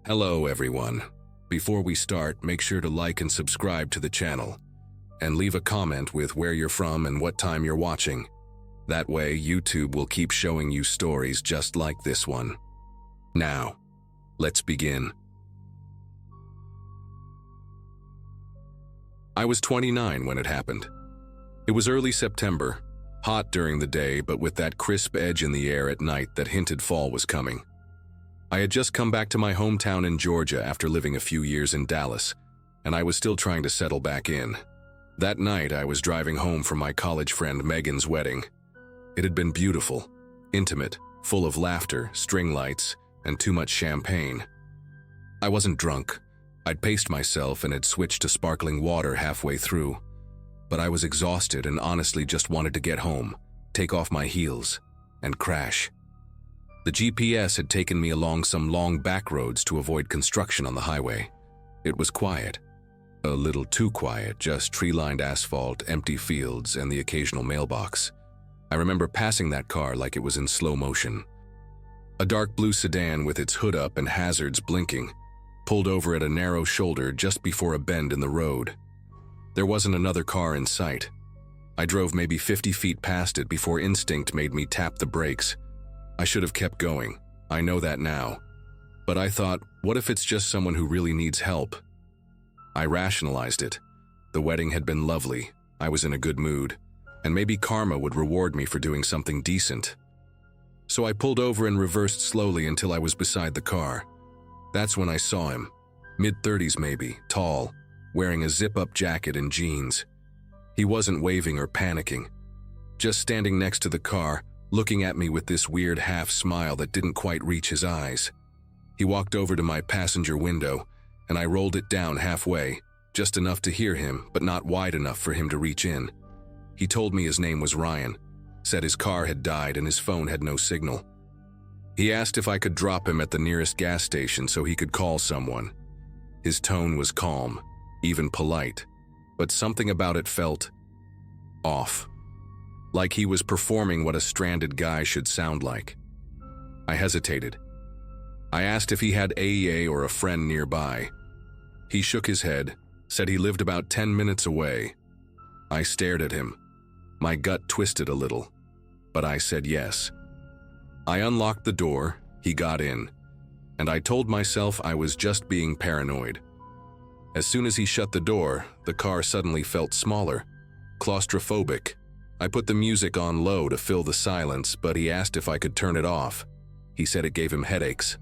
Hello everyone. Before we start, make sure to like and subscribe to the channel, and leave a comment with where you're from and what time you're watching. That way, YouTube will keep showing you stories just like this one. Now, let's begin. I was 29 when it happened. It was early September, hot during the day but with that crisp edge in the air at night that hinted fall was coming. I had just come back to my hometown in Georgia after living a few years in Dallas, and I was still trying to settle back in. That night, I was driving home from my college friend Megan's wedding. It had been beautiful, intimate, full of laughter, string lights, and too much champagne. I wasn't drunk. I'd paced myself and had switched to sparkling water halfway through, but I was exhausted and honestly just wanted to get home, take off my heels, and crash. The GPS had taken me along some long back roads to avoid construction on the highway. It was quiet. A little too quiet, just tree-lined asphalt, empty fields, and the occasional mailbox. I remember passing that car like it was in slow motion. A dark blue sedan with its hood up and hazards blinking, pulled over at a narrow shoulder just before a bend in the road. There wasn't another car in sight. I drove maybe 50 feet past it before instinct made me tap the brakes. I should have kept going. I know that now. But I thought, what if it's just someone who really needs help? I rationalized it. The wedding had been lovely. I was in a good mood. And maybe karma would reward me for doing something decent. So I pulled over and reversed slowly until I was beside the car. That's when I saw him. Mid-30s maybe, tall, wearing a zip-up jacket and jeans. He wasn't waving or panicking. Just standing next to the car, looking at me with this weird half smile that didn't quite reach his eyes. He walked over to my passenger window, and I rolled it down halfway, just enough to hear him, but not wide enough for him to reach in. He told me his name was Ryan, said his car had died and his phone had no signal. He asked if I could drop him at the nearest gas station so he could call someone. His tone was calm, even polite, but something about it felt off. Like he was performing what a stranded guy should sound like. I hesitated. I asked if he had AEA or a friend nearby. He shook his head, said he lived about 10 minutes away. I stared at him. My gut twisted a little, but I said yes. I unlocked the door, he got in, and I told myself I was just being paranoid. As soon as he shut the door, the car suddenly felt smaller, claustrophobic. I put the music on low to fill the silence, but he asked if I could turn it off. He said it gave him headaches.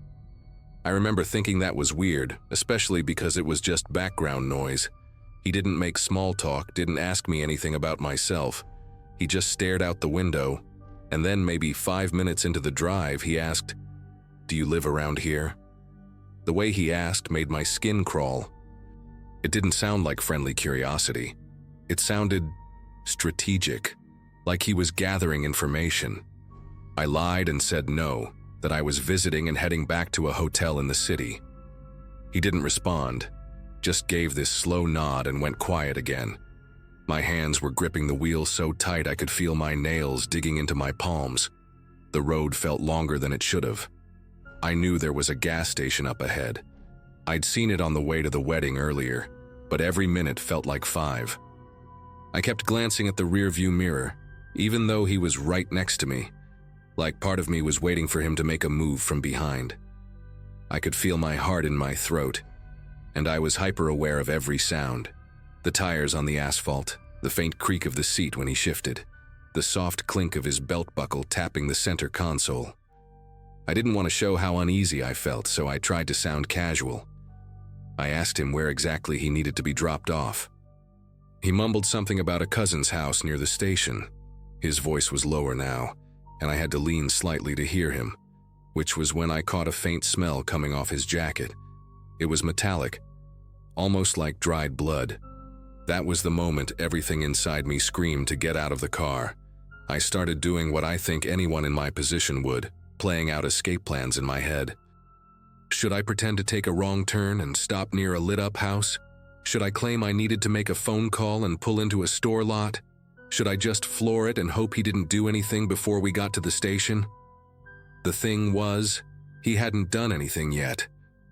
I remember thinking that was weird, especially because it was just background noise. He didn't make small talk, didn't ask me anything about myself. He just stared out the window, and then maybe 5 minutes into the drive, he asked, "Do you live around here?" The way he asked made my skin crawl. It didn't sound like friendly curiosity. It sounded strategic. Like he was gathering information. I lied and said no, that I was visiting and heading back to a hotel in the city. He didn't respond, just gave this slow nod and went quiet again. My hands were gripping the wheel so tight I could feel my nails digging into my palms. The road felt longer than it should have. I knew there was a gas station up ahead. I'd seen it on the way to the wedding earlier, but every minute felt like 5. I kept glancing at the rearview mirror, even though he was right next to me, like part of me was waiting for him to make a move from behind. I could feel my heart in my throat, and I was hyper-aware of every sound. The tires on the asphalt, the faint creak of the seat when he shifted, the soft clink of his belt buckle tapping the center console. I didn't want to show how uneasy I felt, so I tried to sound casual. I asked him where exactly he needed to be dropped off. He mumbled something about a cousin's house near the station. His voice was lower now, and I had to lean slightly to hear him, which was when I caught a faint smell coming off his jacket. It was metallic, almost like dried blood. That was the moment everything inside me screamed to get out of the car. I started doing what I think anyone in my position would, playing out escape plans in my head. Should I pretend to take a wrong turn and stop near a lit-up house? Should I claim I needed to make a phone call and pull into a store lot? Should I just floor it and hope he didn't do anything before we got to the station? The thing was, he hadn't done anything yet.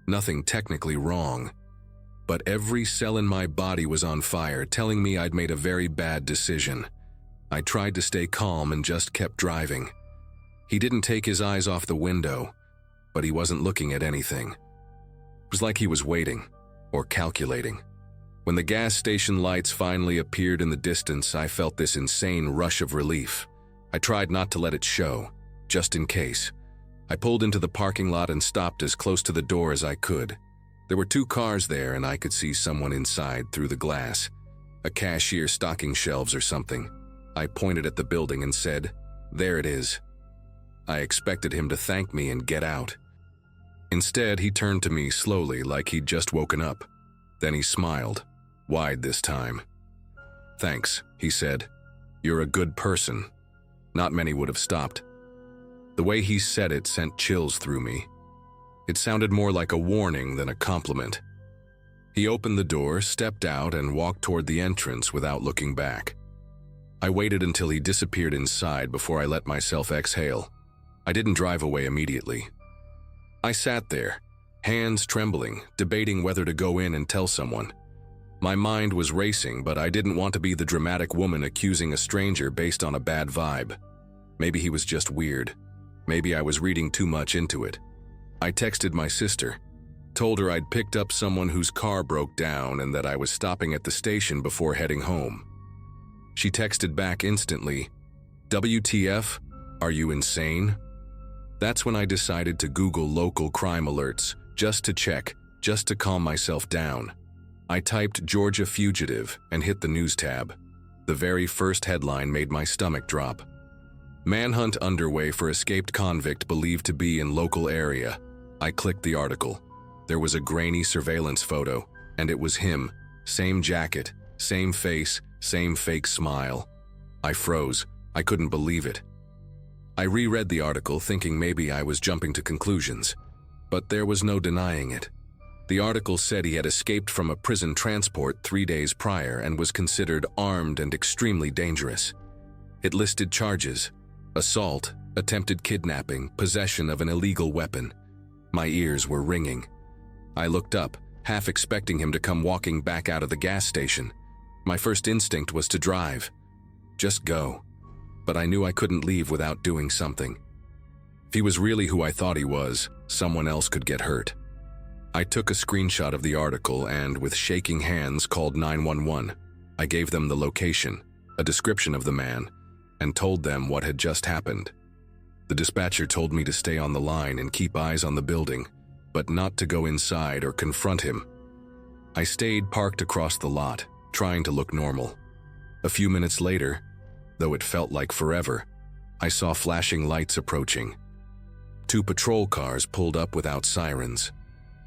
Nothing technically wrong. But every cell in my body was on fire, telling me I'd made a very bad decision. I tried to stay calm and just kept driving. He didn't take his eyes off the window, but he wasn't looking at anything. It was like he was waiting, or calculating. When the gas station lights finally appeared in the distance, I felt this insane rush of relief. I tried not to let it show, just in case. I pulled into the parking lot and stopped as close to the door as I could. There were 2 cars there, and I could see someone inside through the glass. A cashier stocking shelves or something. I pointed at the building and said, "There it is." I expected him to thank me and get out. Instead, he turned to me slowly like he'd just woken up. Then he smiled, wide this time. "Thanks," he said. "You're a good person." Not many would have stopped. The way he said it sent chills through me. It sounded more like a warning than a compliment. He opened the door, stepped out, and walked toward the entrance without looking back. I waited until he disappeared inside before I let myself exhale. I didn't drive away immediately. I sat there, hands trembling, debating whether to go in and tell someone. My mind was racing, but I didn't want to be the dramatic woman accusing a stranger based on a bad vibe. Maybe he was just weird. Maybe I was reading too much into it. I texted my sister, told her I'd picked up someone whose car broke down and that I was stopping at the station before heading home. She texted back instantly, "WTF? Are you insane?" That's when I decided to Google local crime alerts, just to check, just to calm myself down. I typed Georgia fugitive and hit the news tab. The very first headline made my stomach drop. Manhunt underway for escaped convict believed to be in local area. I clicked the article. There was a grainy surveillance photo, and it was him. Same jacket, same face, same fake smile. I froze. I couldn't believe it. I reread the article thinking maybe I was jumping to conclusions, but there was no denying it. The article said he had escaped from a prison transport 3 days prior and was considered armed and extremely dangerous. It listed charges: assault, attempted kidnapping, possession of an illegal weapon. My ears were ringing. I looked up, half expecting him to come walking back out of the gas station. My first instinct was to drive. Just go. But I knew I couldn't leave without doing something. If he was really who I thought he was, someone else could get hurt. I took a screenshot of the article and, with shaking hands, called 911. I gave them the location, a description of the man, and told them what had just happened. The dispatcher told me to stay on the line and keep eyes on the building, but not to go inside or confront him. I stayed parked across the lot, trying to look normal. A few minutes later, though it felt like forever, I saw flashing lights approaching. 2 patrol cars pulled up without sirens.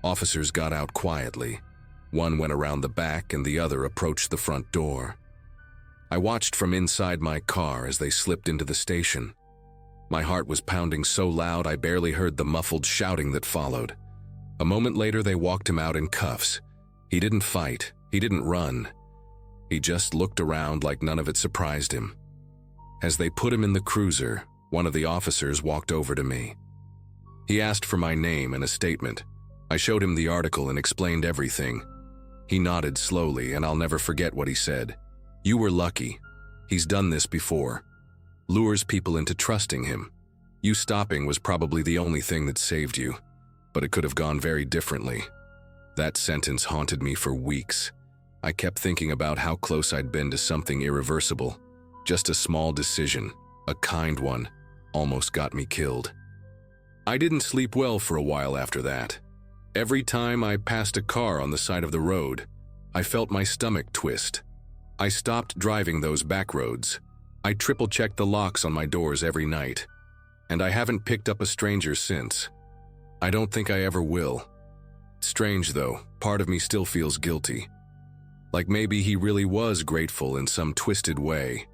Officers got out quietly. One went around the back and the other approached the front door. I watched from inside my car as they slipped into the station. My heart was pounding so loud I barely heard the muffled shouting that followed. A moment later, they walked him out in cuffs. He didn't fight. He didn't run. He just looked around like none of it surprised him. As they put him in the cruiser, one of the officers walked over to me. He asked for my name and a statement. I showed him the article and explained everything. He nodded slowly, and I'll never forget what he said. "You were lucky. He's done this before. Lures people into trusting him. You stopping was probably the only thing that saved you, but it could have gone very differently." That sentence haunted me for weeks. I kept thinking about how close I'd been to something irreversible. Just a small decision, a kind one, almost got me killed. I didn't sleep well for a while after that. Every time I passed a car on the side of the road, I felt my stomach twist. I stopped driving those back roads. I triple-checked the locks on my doors every night. And I haven't picked up a stranger since. I don't think I ever will. Strange though, part of me still feels guilty. Like maybe he really was grateful in some twisted way.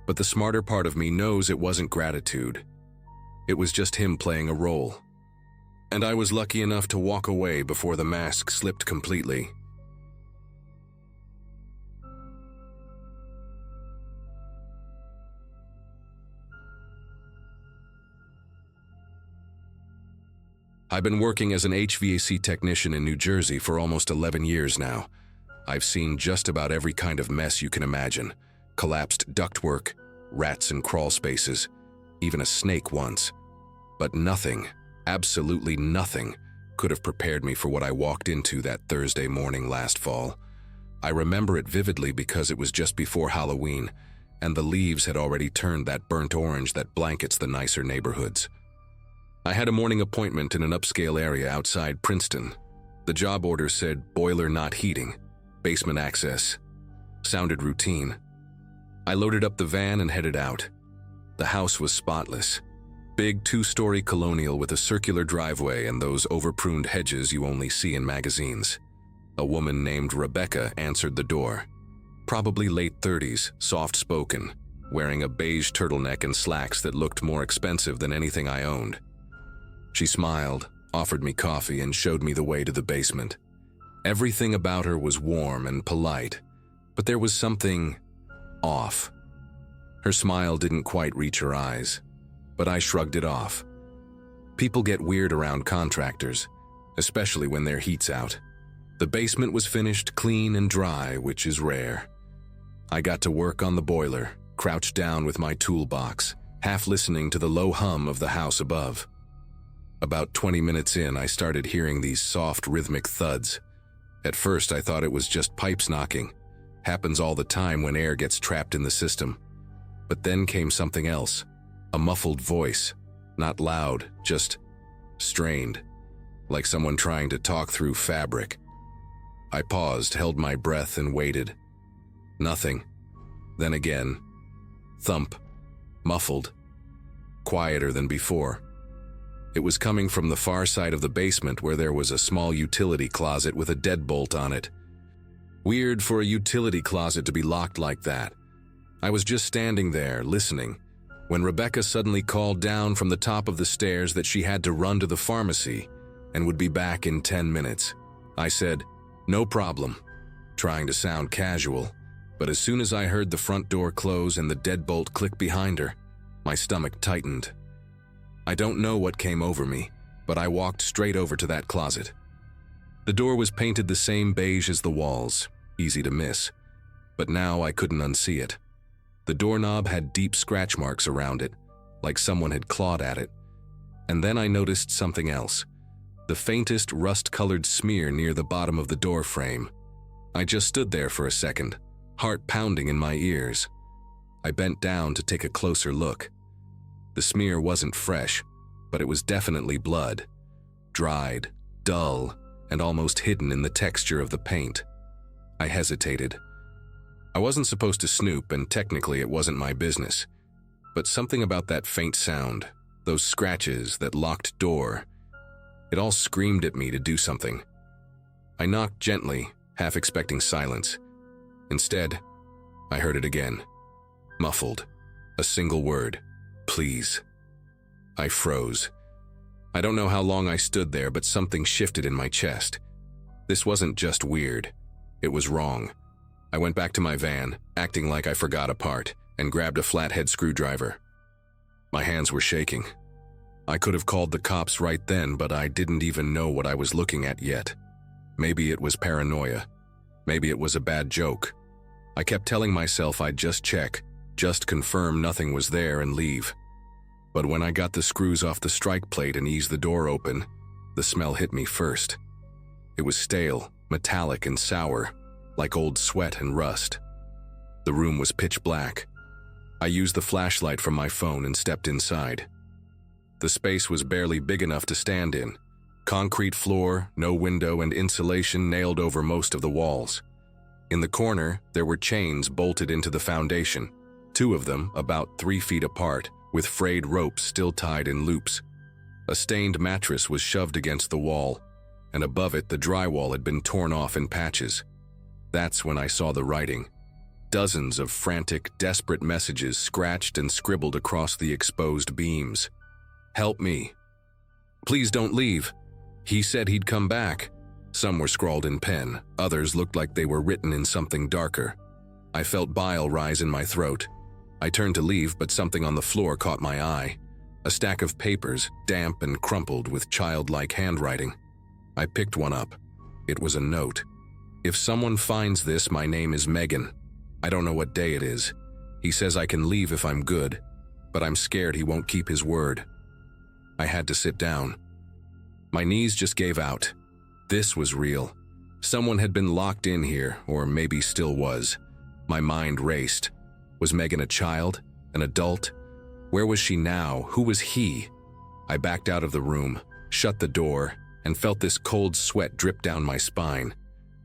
But the smarter part of me knows it wasn't gratitude. It was just him playing a role. And I was lucky enough to walk away before the mask slipped completely. I've been working as an HVAC technician in New Jersey for almost 11 years now. I've seen just about every kind of mess you can imagine. Collapsed ductwork, rats in crawl spaces, even a snake once. But nothing, absolutely nothing, could have prepared me for what I walked into that Thursday morning last fall. I remember it vividly because it was just before Halloween, and the leaves had already turned that burnt orange that blankets the nicer neighborhoods. I had a morning appointment in an upscale area outside Princeton. The job order said boiler not heating, basement access. Sounded routine. I loaded up the van and headed out. The house was spotless. Big two-story colonial with a circular driveway and those over-pruned hedges you only see in magazines. A woman named Rebecca answered the door. Probably late 30s, soft-spoken, wearing a beige turtleneck and slacks that looked more expensive than anything I owned. She smiled, offered me coffee, and showed me the way to the basement. Everything about her was warm and polite, but there was something off. Her smile didn't quite reach her eyes, but I shrugged it off. People get weird around contractors, especially when their heat's out. The basement was finished clean and dry, which is rare. I got to work on the boiler, crouched down with my toolbox, half listening to the low hum of the house above. About 20 minutes in, I started hearing these soft, rhythmic thuds. At first, I thought it was just pipes knocking. Happens all the time when air gets trapped in the system. But then came something else. A muffled voice. Not loud, just strained. Like someone trying to talk through fabric. I paused, held my breath, and waited. Nothing. Then again. Thump. Muffled. Quieter than before. It was coming from the far side of the basement where there was a small utility closet with a deadbolt on it. Weird for a utility closet to be locked like that. I was just standing there, listening, when Rebecca suddenly called down from the top of the stairs that she had to run to the pharmacy and would be back in 10 minutes. I said, "No problem," trying to sound casual, but as soon as I heard the front door close and the deadbolt click behind her, my stomach tightened. I don't know what came over me, but I walked straight over to that closet. The door was painted the same beige as the walls, easy to miss, but now I couldn't unsee it. The doorknob had deep scratch marks around it, like someone had clawed at it. And then I noticed something else, the faintest rust-colored smear near the bottom of the door frame. I just stood there for a second, heart pounding in my ears. I bent down to take a closer look. The smear wasn't fresh, but it was definitely blood. Dried, dull, and almost hidden in the texture of the paint. I hesitated. I wasn't supposed to snoop, and technically it wasn't my business. But something about that faint sound, those scratches, that locked door, it all screamed at me to do something. I knocked gently, half expecting silence. Instead, I heard it again. Muffled. A single word. "Please." I froze. I don't know how long I stood there, but something shifted in my chest. This wasn't just weird. It was wrong. I went back to my van, acting like I forgot a part, and grabbed a flathead screwdriver. My hands were shaking. I could have called the cops right then, but I didn't even know what I was looking at yet. Maybe it was paranoia. Maybe it was a bad joke. I kept telling myself I'd just check, just confirm nothing was there and leave. But when I got the screws off the strike plate and eased the door open, the smell hit me first. It was stale, metallic, and sour, like old sweat and rust. The room was pitch black. I used the flashlight from my phone and stepped inside. The space was barely big enough to stand in. Concrete floor, no window, and insulation nailed over most of the walls. In the corner, there were chains bolted into the foundation, 2 of them about 3 feet apart, with frayed ropes still tied in loops. A stained mattress was shoved against the wall, and above it the drywall had been torn off in patches. That's when I saw the writing. Dozens of frantic, desperate messages scratched and scribbled across the exposed beams. "Help me. Please don't leave. He said he'd come back." Some were scrawled in pen, others looked like they were written in something darker. I felt bile rise in my throat. I turned to leave, but something on the floor caught my eye. A stack of papers, damp and crumpled with childlike handwriting. I picked one up. It was a note. "If someone finds this, my name is Megan. I don't know what day it is. He says I can leave if I'm good, but I'm scared he won't keep his word." I had to sit down. My knees just gave out. This was real. Someone had been locked in here, or maybe still was. My mind raced. Was Megan a child? An adult? Where was she now? Who was he? I backed out of the room, shut the door, and felt this cold sweat drip down my spine.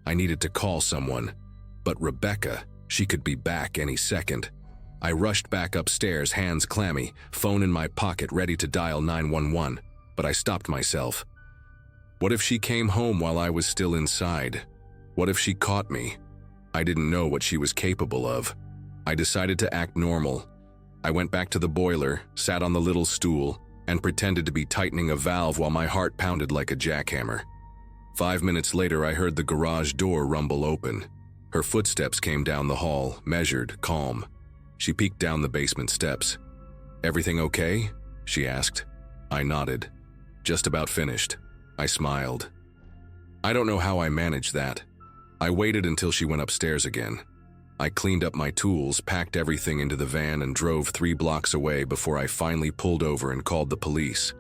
I needed to call someone. But Rebecca, she could be back any second. I rushed back upstairs, hands clammy, phone in my pocket ready to dial 911, but I stopped myself. What if she came home while I was still inside? What if she caught me? I didn't know what she was capable of. I decided to act normal. I went back to the boiler, sat on the little stool, and pretended to be tightening a valve while my heart pounded like a jackhammer. 5 minutes later, I heard the garage door rumble open. Her footsteps came down the hall, measured, calm. She peeked down the basement steps. "Everything okay?" she asked. I nodded. "Just about finished." I smiled. I don't know how I managed that. I waited until she went upstairs again. I cleaned up my tools, packed everything into the van, and drove 3 blocks away before I finally pulled over and called the police.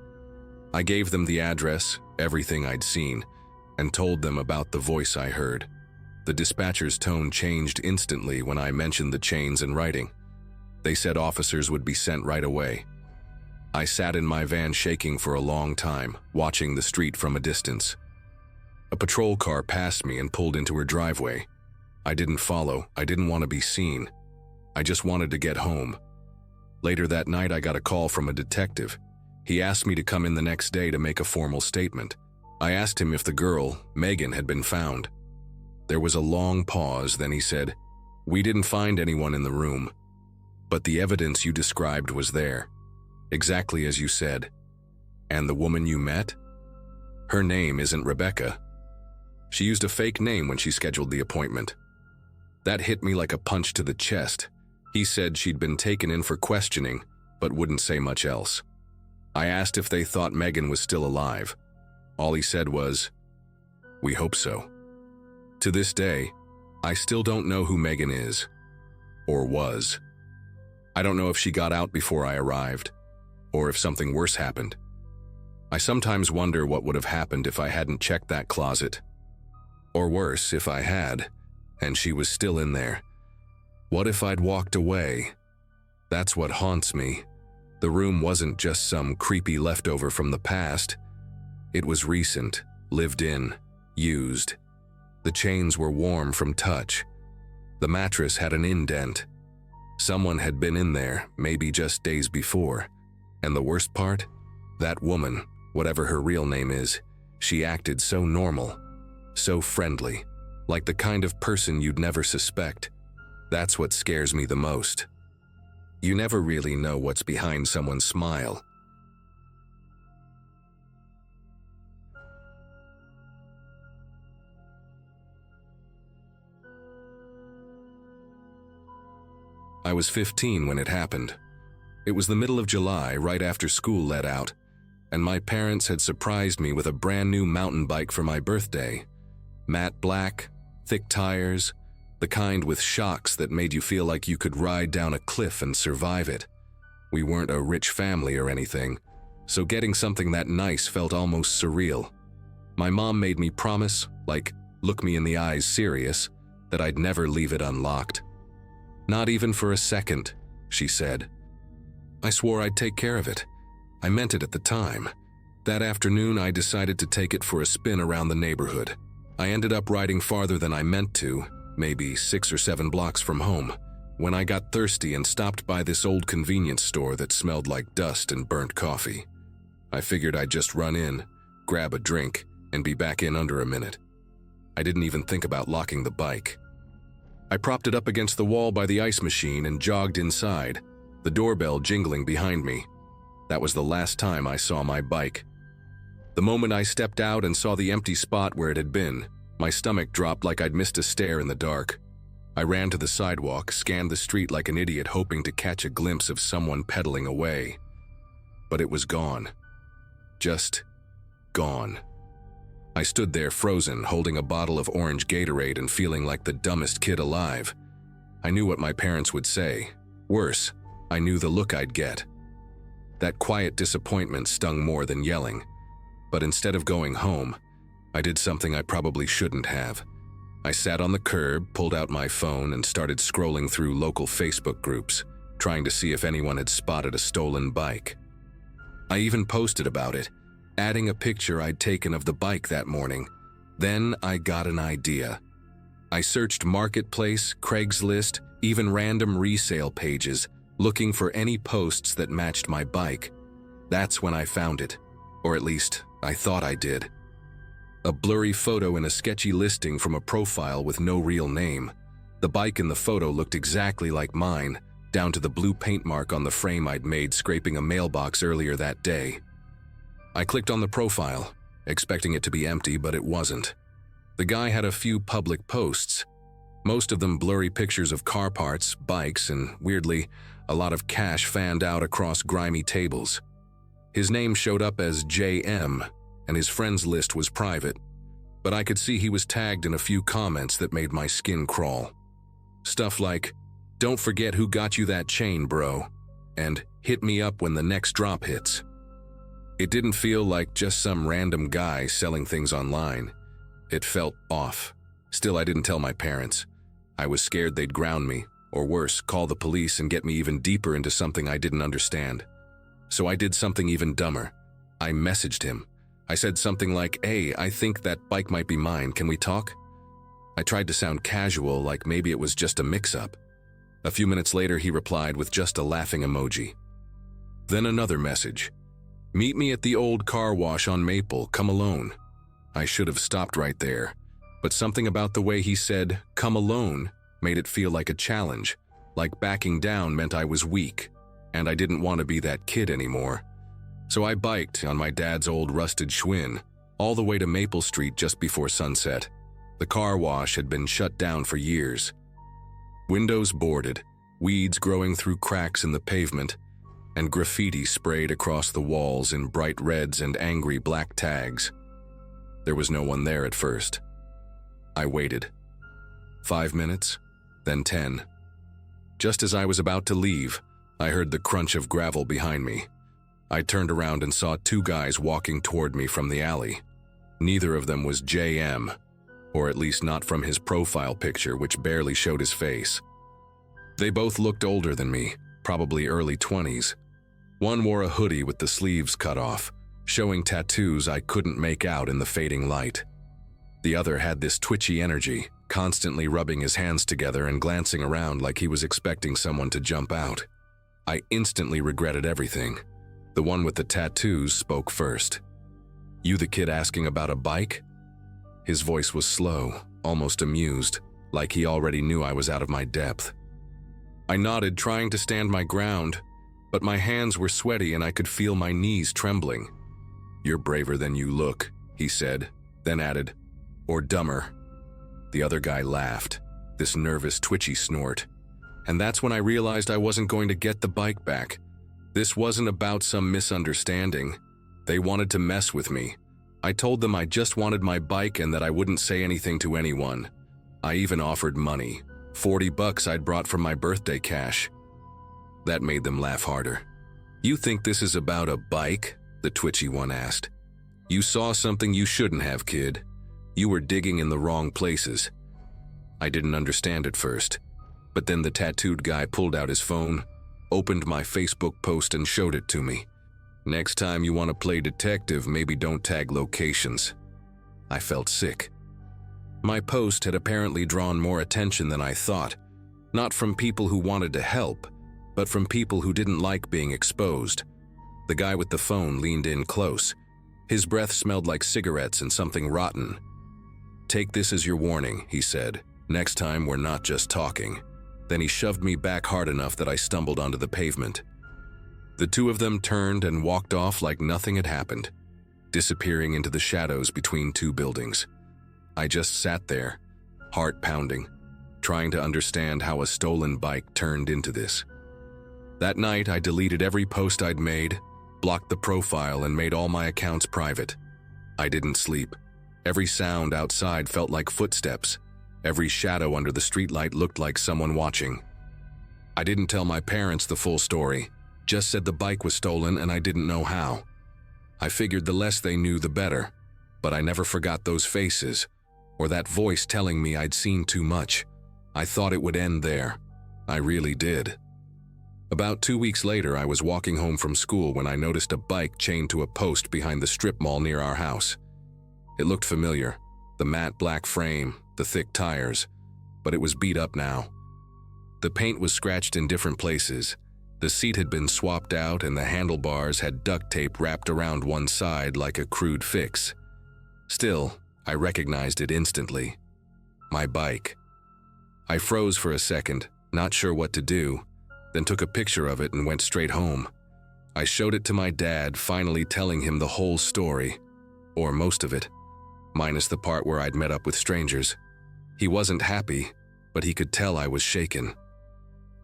I gave them the address, everything I'd seen, and told them about the voice I heard. The dispatcher's tone changed instantly when I mentioned the chains and writing. They said officers would be sent right away. I sat in my van shaking for a long time, watching the street from a distance. A patrol car passed me and pulled into her driveway. I didn't follow. I didn't want to be seen. I just wanted to get home. Later that night, I got a call from a detective. He asked me to come in the next day to make a formal statement. I asked him if the girl, Megan, had been found. There was a long pause, then he said, "We didn't find anyone in the room, but the evidence you described was there. Exactly as you said. And the woman you met? Her name isn't Rebecca. She used a fake name when she scheduled the appointment." That hit me like a punch to the chest. He said she'd been taken in for questioning, but wouldn't say much else. I asked if they thought Megan was still alive. All he said was, "We hope so." To this day, I still don't know who Megan is, or was. I don't know if she got out before I arrived, or if something worse happened. I sometimes wonder what would have happened if I hadn't checked that closet. Or worse, if I had, and she was still in there. What if I'd walked away? That's what haunts me. The room wasn't just some creepy leftover from the past. It was recent, lived in, used. The chains were warm from touch. The mattress had an indent. Someone had been in there, maybe just days before. And the worst part? That woman, whatever her real name is, she acted so normal, so friendly, like the kind of person you'd never suspect. That's what scares me the most. You never really know what's behind someone's smile. I was 15 when it happened. It was the middle of July, right after school let out, and my parents had surprised me with a brand new mountain bike for my birthday. Matte black, thick tires, the kind with shocks that made you feel like you could ride down a cliff and survive it. We weren't a rich family or anything, so getting something that nice felt almost surreal. My mom made me promise, like, look me in the eyes serious, that I'd never leave it unlocked. "Not even for a second," she said. I swore I'd take care of it. I meant it at the time. That afternoon, I decided to take it for a spin around the neighborhood. I ended up riding farther than I meant to, maybe 6 or 7 blocks from home, when I got thirsty and stopped by this old convenience store that smelled like dust and burnt coffee. I figured I'd just run in, grab a drink, and be back in under a minute. I didn't even think about locking the bike. I propped it up against the wall by the ice machine and jogged inside, the doorbell jingling behind me. That was the last time I saw my bike. The moment I stepped out and saw the empty spot where it had been, my stomach dropped like I'd missed a stare in the dark. I ran to the sidewalk, scanned the street like an idiot, hoping to catch a glimpse of someone pedaling away. but it was gone. Just gone. I stood there frozen, holding a bottle of orange Gatorade and feeling like the dumbest kid alive. I knew what my parents would say. Worse, I knew the look I'd get. That quiet disappointment stung more than yelling. But instead of going home, I did something I probably shouldn't have. I sat on the curb, pulled out my phone, and started scrolling through local Facebook groups, trying to see if anyone had spotted a stolen bike. I even posted about it, adding a picture I'd taken of the bike that morning. Then I got an idea. I searched Marketplace, Craigslist, even random resale pages, looking for any posts that matched my bike. That's when I found it, or at least I thought I did. A blurry photo in a sketchy listing from a profile with no real name. The bike in the photo looked exactly like mine, down to the blue paint mark on the frame I'd made scraping a mailbox earlier that day. I clicked on the profile, expecting it to be empty, but it wasn't. The guy had a few public posts, most of them blurry pictures of car parts, bikes, and weirdly, a lot of cash fanned out across grimy tables. His name showed up as JM, and his friends list was private, but I could see he was tagged in a few comments that made my skin crawl. Stuff like, "Don't forget who got you that chain, bro," and "Hit me up when the next drop hits." It didn't feel like just some random guy selling things online. It felt off. Still, I didn't tell my parents. I was scared they'd ground me, or worse, call the police and get me even deeper into something I didn't understand. So I did something even dumber. I messaged him. I said something like, "Hey, I think that bike might be mine, can we talk?" I tried to sound casual, like maybe it was just a mix-up. A few minutes later, he replied with just a laughing emoji. Then another message. "Meet me at the old car wash on Maple, come alone." I should have stopped right there, but something about the way he said, "come alone," made it feel like a challenge, like backing down meant I was weak, and I didn't want to be that kid anymore. So I biked on my dad's old rusted Schwinn, all the way to Maple Street just before sunset. The car wash had been shut down for years. Windows boarded, weeds growing through cracks in the pavement, and graffiti sprayed across the walls in bright reds and angry black tags. There was no one there at first. I waited. 5 minutes, then 10. Just as I was about to leave, I heard the crunch of gravel behind me. I turned around and saw two guys walking toward me from the alley. Neither of them was JM, or at least not from his profile picture, which barely showed his face. They both looked older than me, probably early 20s. One wore a hoodie with the sleeves cut off, showing tattoos I couldn't make out in the fading light. The other had this twitchy energy, constantly rubbing his hands together and glancing around like he was expecting someone to jump out. I instantly regretted everything. The one with the tattoos spoke first. "You the kid asking about a bike?" His voice was slow, almost amused, like he already knew I was out of my depth. I nodded, trying to stand my ground, but my hands were sweaty and I could feel my knees trembling. "You're braver than you look," he said, then added, "or dumber." The other guy laughed, this nervous, twitchy snort. And that's when I realized I wasn't going to get the bike back. This wasn't about some misunderstanding. They wanted to mess with me. I told them I just wanted my bike and that I wouldn't say anything to anyone. I even offered money, $40 I'd brought from my birthday cash. That made them laugh harder. "You think this is about a bike?" the twitchy one asked. "You saw something you shouldn't have, kid. You were digging in the wrong places." I didn't understand at first, but then the tattooed guy pulled out his phone, opened my Facebook post and showed it to me. "Next time you want to play detective, maybe don't tag locations." I felt sick. My post had apparently drawn more attention than I thought, not from people who wanted to help, but from people who didn't like being exposed. The guy with the phone leaned in close. His breath smelled like cigarettes and something rotten. "Take this as your warning," he said. "Next time we're not just talking." Then he shoved me back hard enough that I stumbled onto the pavement. The two of them turned and walked off like nothing had happened, disappearing into the shadows between two buildings. I just sat there, heart pounding, trying to understand how a stolen bike turned into this. That night, I deleted every post I'd made, blocked the profile, and made all my accounts private. I didn't sleep. Every sound outside felt like footsteps. Every shadow under the streetlight looked like someone watching. I didn't tell my parents the full story, just said the bike was stolen and I didn't know how. I figured the less they knew, the better, but I never forgot those faces, or that voice telling me I'd seen too much. I thought it would end there. I really did. About 2 weeks later, I was walking home from school when I noticed a bike chained to a post behind the strip mall near our house. It looked familiar, the matte black frame, the thick tires, but it was beat up now. The paint was scratched in different places. The seat had been swapped out and the handlebars had duct tape wrapped around one side like a crude fix. Still, I recognized it instantly. My bike. I froze for a second, not sure what to do, then took a picture of it and went straight home. I showed it to my dad, finally telling him the whole story, or most of it, minus the part where I'd met up with strangers. He wasn't happy, but he could tell I was shaken.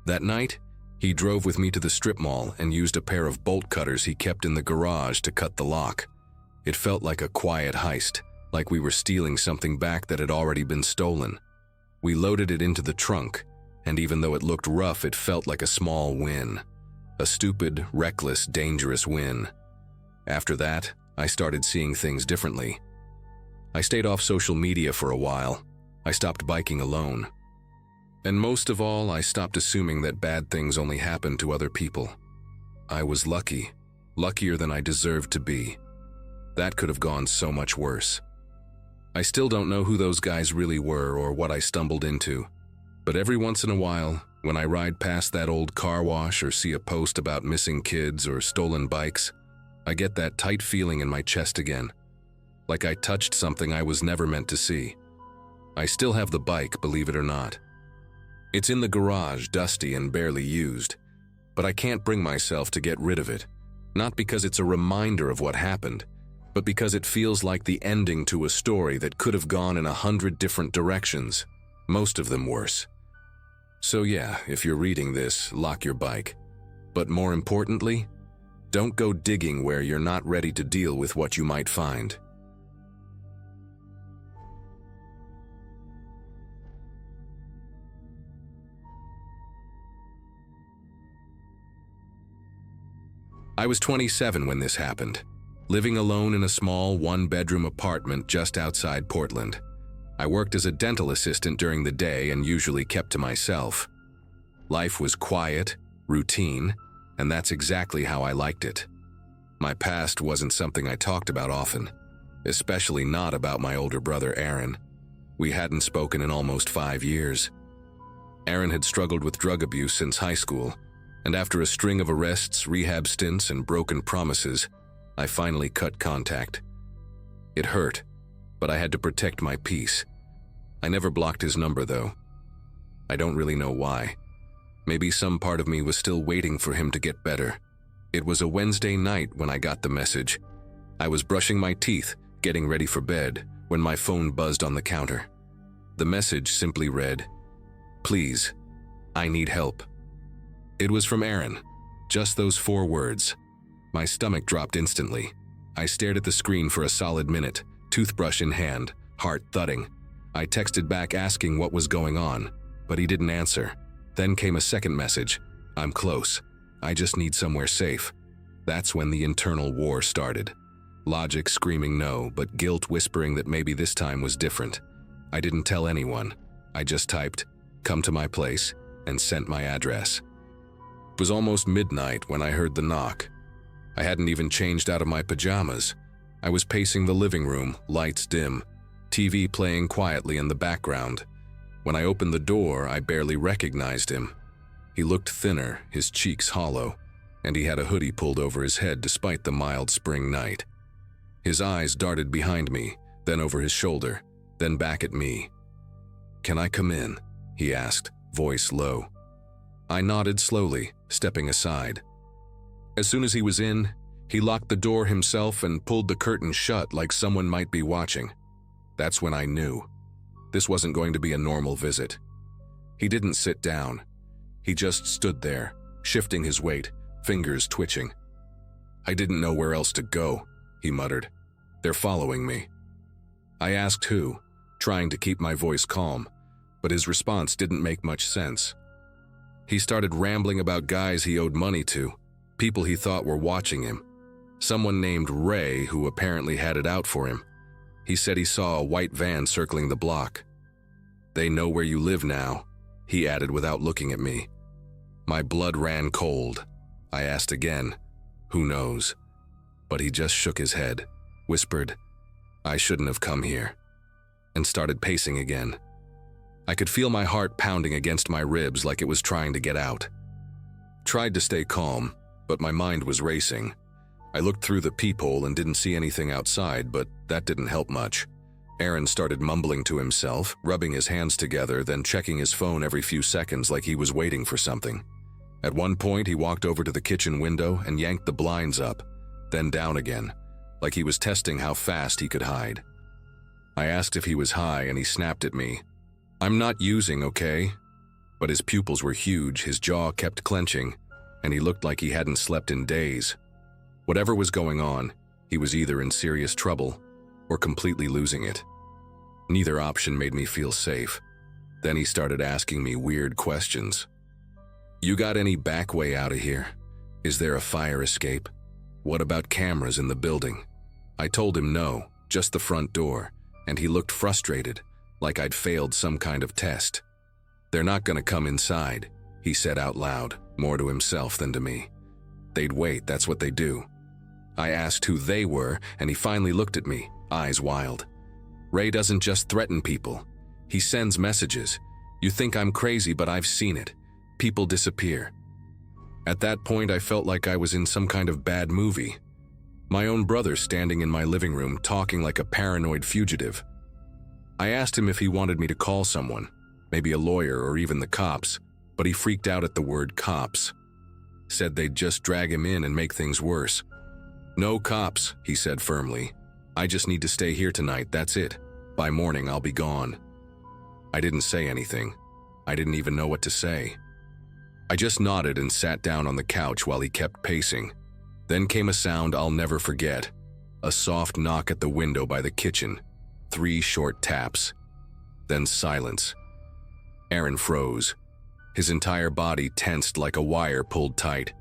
That night, he drove with me to the strip mall and used a pair of bolt cutters he kept in the garage to cut the lock. It felt like a quiet heist, like we were stealing something back that had already been stolen. We loaded it into the trunk, and even though it looked rough, it felt like a small win. A stupid, reckless, dangerous win. After that, I started seeing things differently. I stayed off social media for a while. I stopped biking alone. And most of all, I stopped assuming that bad things only happen to other people. I was lucky, luckier than I deserved to be. That could have gone so much worse. I still don't know who those guys really were or what I stumbled into, but every once in a while, when I ride past that old car wash or see a post about missing kids or stolen bikes, I get that tight feeling in my chest again, like I touched something I was never meant to see. I still have the bike, believe it or not. It's in the garage, dusty and barely used, but I can't bring myself to get rid of it, not because it's a reminder of what happened, but because it feels like the ending to a story that could have gone in 100 different directions, most of them worse. So yeah, if you're reading this, lock your bike. But more importantly, don't go digging where you're not ready to deal with what you might find. I was 27 when this happened, living alone in a small one-bedroom apartment just outside Portland. I worked as a dental assistant during the day and usually kept to myself. Life was quiet, routine, and that's exactly how I liked it. My past wasn't something I talked about often, especially not about my older brother Aaron. We hadn't spoken in almost 5 years. Aaron had struggled with drug abuse since high school, and after a string of arrests, rehab stints, and broken promises, I finally cut contact. It hurt, but I had to protect my peace. I never blocked his number, though. I don't really know why. Maybe some part of me was still waiting for him to get better. It was a Wednesday night when I got the message. I was brushing my teeth, getting ready for bed, when my phone buzzed on the counter. The message simply read, "Please, I need help." It was from Aaron. Just those 4 words. My stomach dropped instantly. I stared at the screen for a solid minute, toothbrush in hand, heart thudding. I texted back asking what was going on, but he didn't answer. Then came a second message. "I'm close. I just need somewhere safe." That's when the internal war started. Logic screaming no, but guilt whispering that maybe this time was different. I didn't tell anyone. I just typed, "Come to my place," and sent my address. It was almost midnight when I heard the knock. I hadn't even changed out of my pajamas. I was pacing the living room, lights dim, TV playing quietly in the background. When I opened the door, I barely recognized him. He looked thinner, his cheeks hollow, and he had a hoodie pulled over his head despite the mild spring night. His eyes darted behind me, then over his shoulder, then back at me. "Can I come in?" he asked, voice low. I nodded slowly, stepping aside. As soon as he was in, he locked the door himself and pulled the curtain shut like someone might be watching. That's when I knew. This wasn't going to be a normal visit. He didn't sit down. He just stood there, shifting his weight, fingers twitching. I didn't know where else to go, he muttered. They're following me. I asked who, trying to keep my voice calm, but his response didn't make much sense. He started rambling about guys he owed money to, people he thought were watching him. Someone named Ray who apparently had it out for him. He said he saw a white van circling the block. They know where you live now, he added without looking at me. My blood ran cold. I asked again, who knows? But he just shook his head, whispered, I shouldn't have come here, and started pacing again. I could feel my heart pounding against my ribs like it was trying to get out. Tried to stay calm, but my mind was racing. I looked through the peephole and didn't see anything outside, but that didn't help much. Aaron started mumbling to himself, rubbing his hands together, then checking his phone every few seconds like he was waiting for something. At one point, he walked over to the kitchen window and yanked the blinds up, then down again, like he was testing how fast he could hide. I asked if he was high and he snapped at me. I'm not using, okay? But his pupils were huge, his jaw kept clenching, and he looked like he hadn't slept in days. Whatever was going on, he was either in serious trouble or completely losing it. Neither option made me feel safe. Then he started asking me weird questions. You got any back way out of here? Is there a fire escape? What about cameras in the building? I told him no, just the front door, and he looked frustrated, like I'd failed some kind of test. They're not gonna come inside, he said out loud, more to himself than to me. They'd wait, that's what they do. I asked who they were, and he finally looked at me, eyes wild. Ray doesn't just threaten people. He sends messages. You think I'm crazy, but I've seen it. People disappear. At that point, I felt like I was in some kind of bad movie. My own brother standing in my living room talking like a paranoid fugitive. I asked him if he wanted me to call someone, maybe a lawyer or even the cops, but he freaked out at the word cops. Said they'd just drag him in and make things worse. No cops, he said firmly. I just need to stay here tonight, that's it. By morning, I'll be gone. I didn't say anything. I didn't even know what to say. I just nodded and sat down on the couch while he kept pacing. Then came a sound I'll never forget. A soft knock at the window by the kitchen. 3 short taps. Then silence. Aaron froze. His entire body tensed like a wire pulled tight.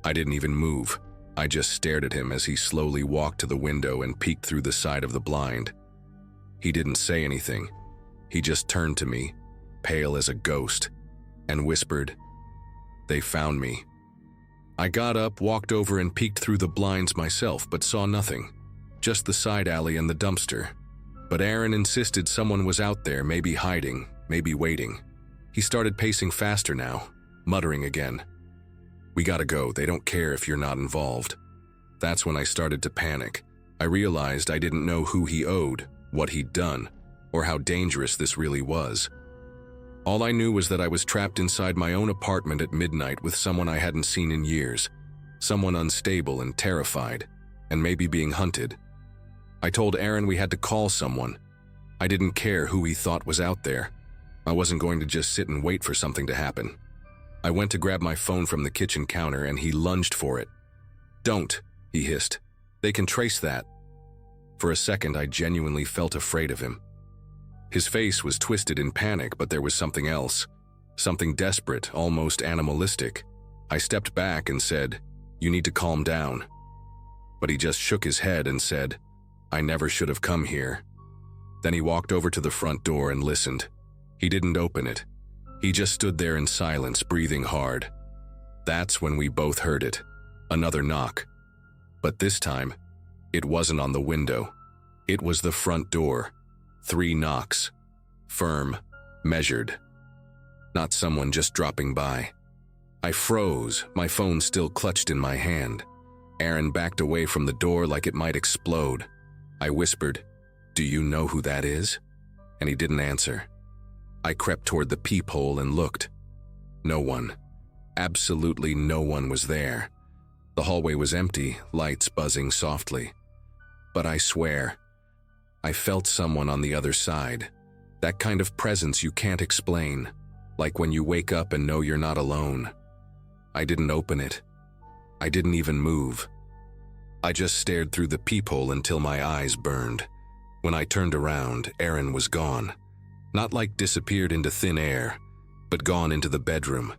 I didn't even move. I just stared at him as he slowly walked to the window and peeked through the side of the blind. He didn't say anything. He just turned to me, pale as a ghost, and whispered, They found me. I got up, walked over and peeked through the blinds myself, but saw nothing. Just the side alley and the dumpster. But Aaron insisted someone was out there, maybe hiding, maybe waiting. He started pacing faster now, muttering again. We gotta go, they don't care if you're not involved. That's when I started to panic. I realized I didn't know who he owed, what he'd done, or how dangerous this really was. All I knew was that I was trapped inside my own apartment at midnight with someone I hadn't seen in years, someone unstable and terrified, and maybe being hunted. I told Aaron we had to call someone. I didn't care who he thought was out there. I wasn't going to just sit and wait for something to happen. I went to grab my phone from the kitchen counter and he lunged for it. Don't, he hissed. They can trace that. For a second, I genuinely felt afraid of him. His face was twisted in panic, but there was something else. Something desperate, almost animalistic. I stepped back and said, You need to calm down. But he just shook his head and said, I never should have come here. Then he walked over to the front door and listened. He didn't open it. He just stood there in silence, breathing hard. That's when we both heard it. Another knock. But this time, it wasn't on the window. It was the front door. 3 knocks. Firm, measured. Not someone just dropping by. I froze, my phone still clutched in my hand. Aaron backed away from the door like it might explode. I whispered, Do you know who that is? And he didn't answer. I crept toward the peephole and looked. No one. Absolutely no one was there. The hallway was empty, lights buzzing softly. But I swear, I felt someone on the other side. That kind of presence you can't explain, like when you wake up and know you're not alone. I didn't open it. I didn't even move. I just stared through the peephole until my eyes burned. When I turned around, Aaron was gone. Not like disappeared into thin air, but gone into the bedroom.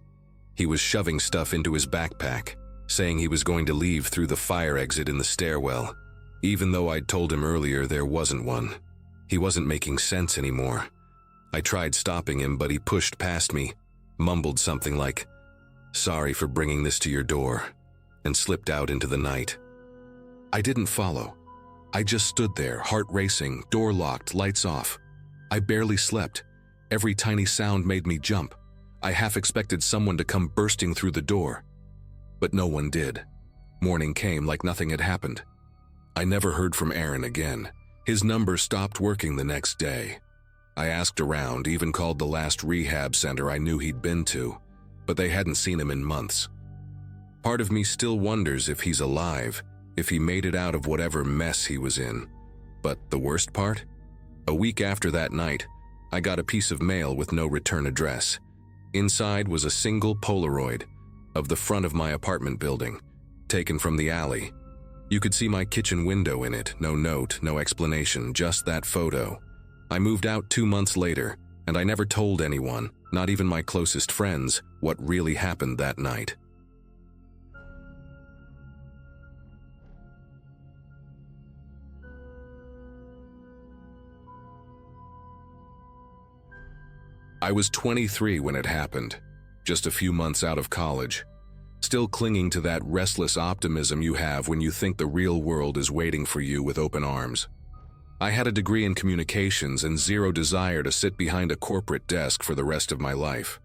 He was shoving stuff into his backpack, saying he was going to leave through the fire exit in the stairwell, even though I'd told him earlier there wasn't one. He wasn't making sense anymore. I tried stopping him, but he pushed past me, mumbled something like, "Sorry for bringing this to your door," and slipped out into the night. I didn't follow. I just stood there, heart racing, door locked, lights off. I barely slept. Every tiny sound made me jump. I half expected someone to come bursting through the door. But no one did. Morning came like nothing had happened. I never heard from Aaron again. His number stopped working the next day. I asked around, even called the last rehab center I knew he'd been to, but they hadn't seen him in months. Part of me still wonders if he's alive, if he made it out of whatever mess he was in. But the worst part? A week after that night, I got a piece of mail with no return address. Inside was a single Polaroid of the front of my apartment building, taken from the alley. You could see my kitchen window in it, no note, no explanation, just that photo. I moved out 2 months later, and I never told anyone, not even my closest friends, what really happened that night. I was 23 when it happened, just a few months out of college, still clinging to that restless optimism you have when you think the real world is waiting for you with open arms. I had a degree in communications and zero desire to sit behind a corporate desk for the rest of my life.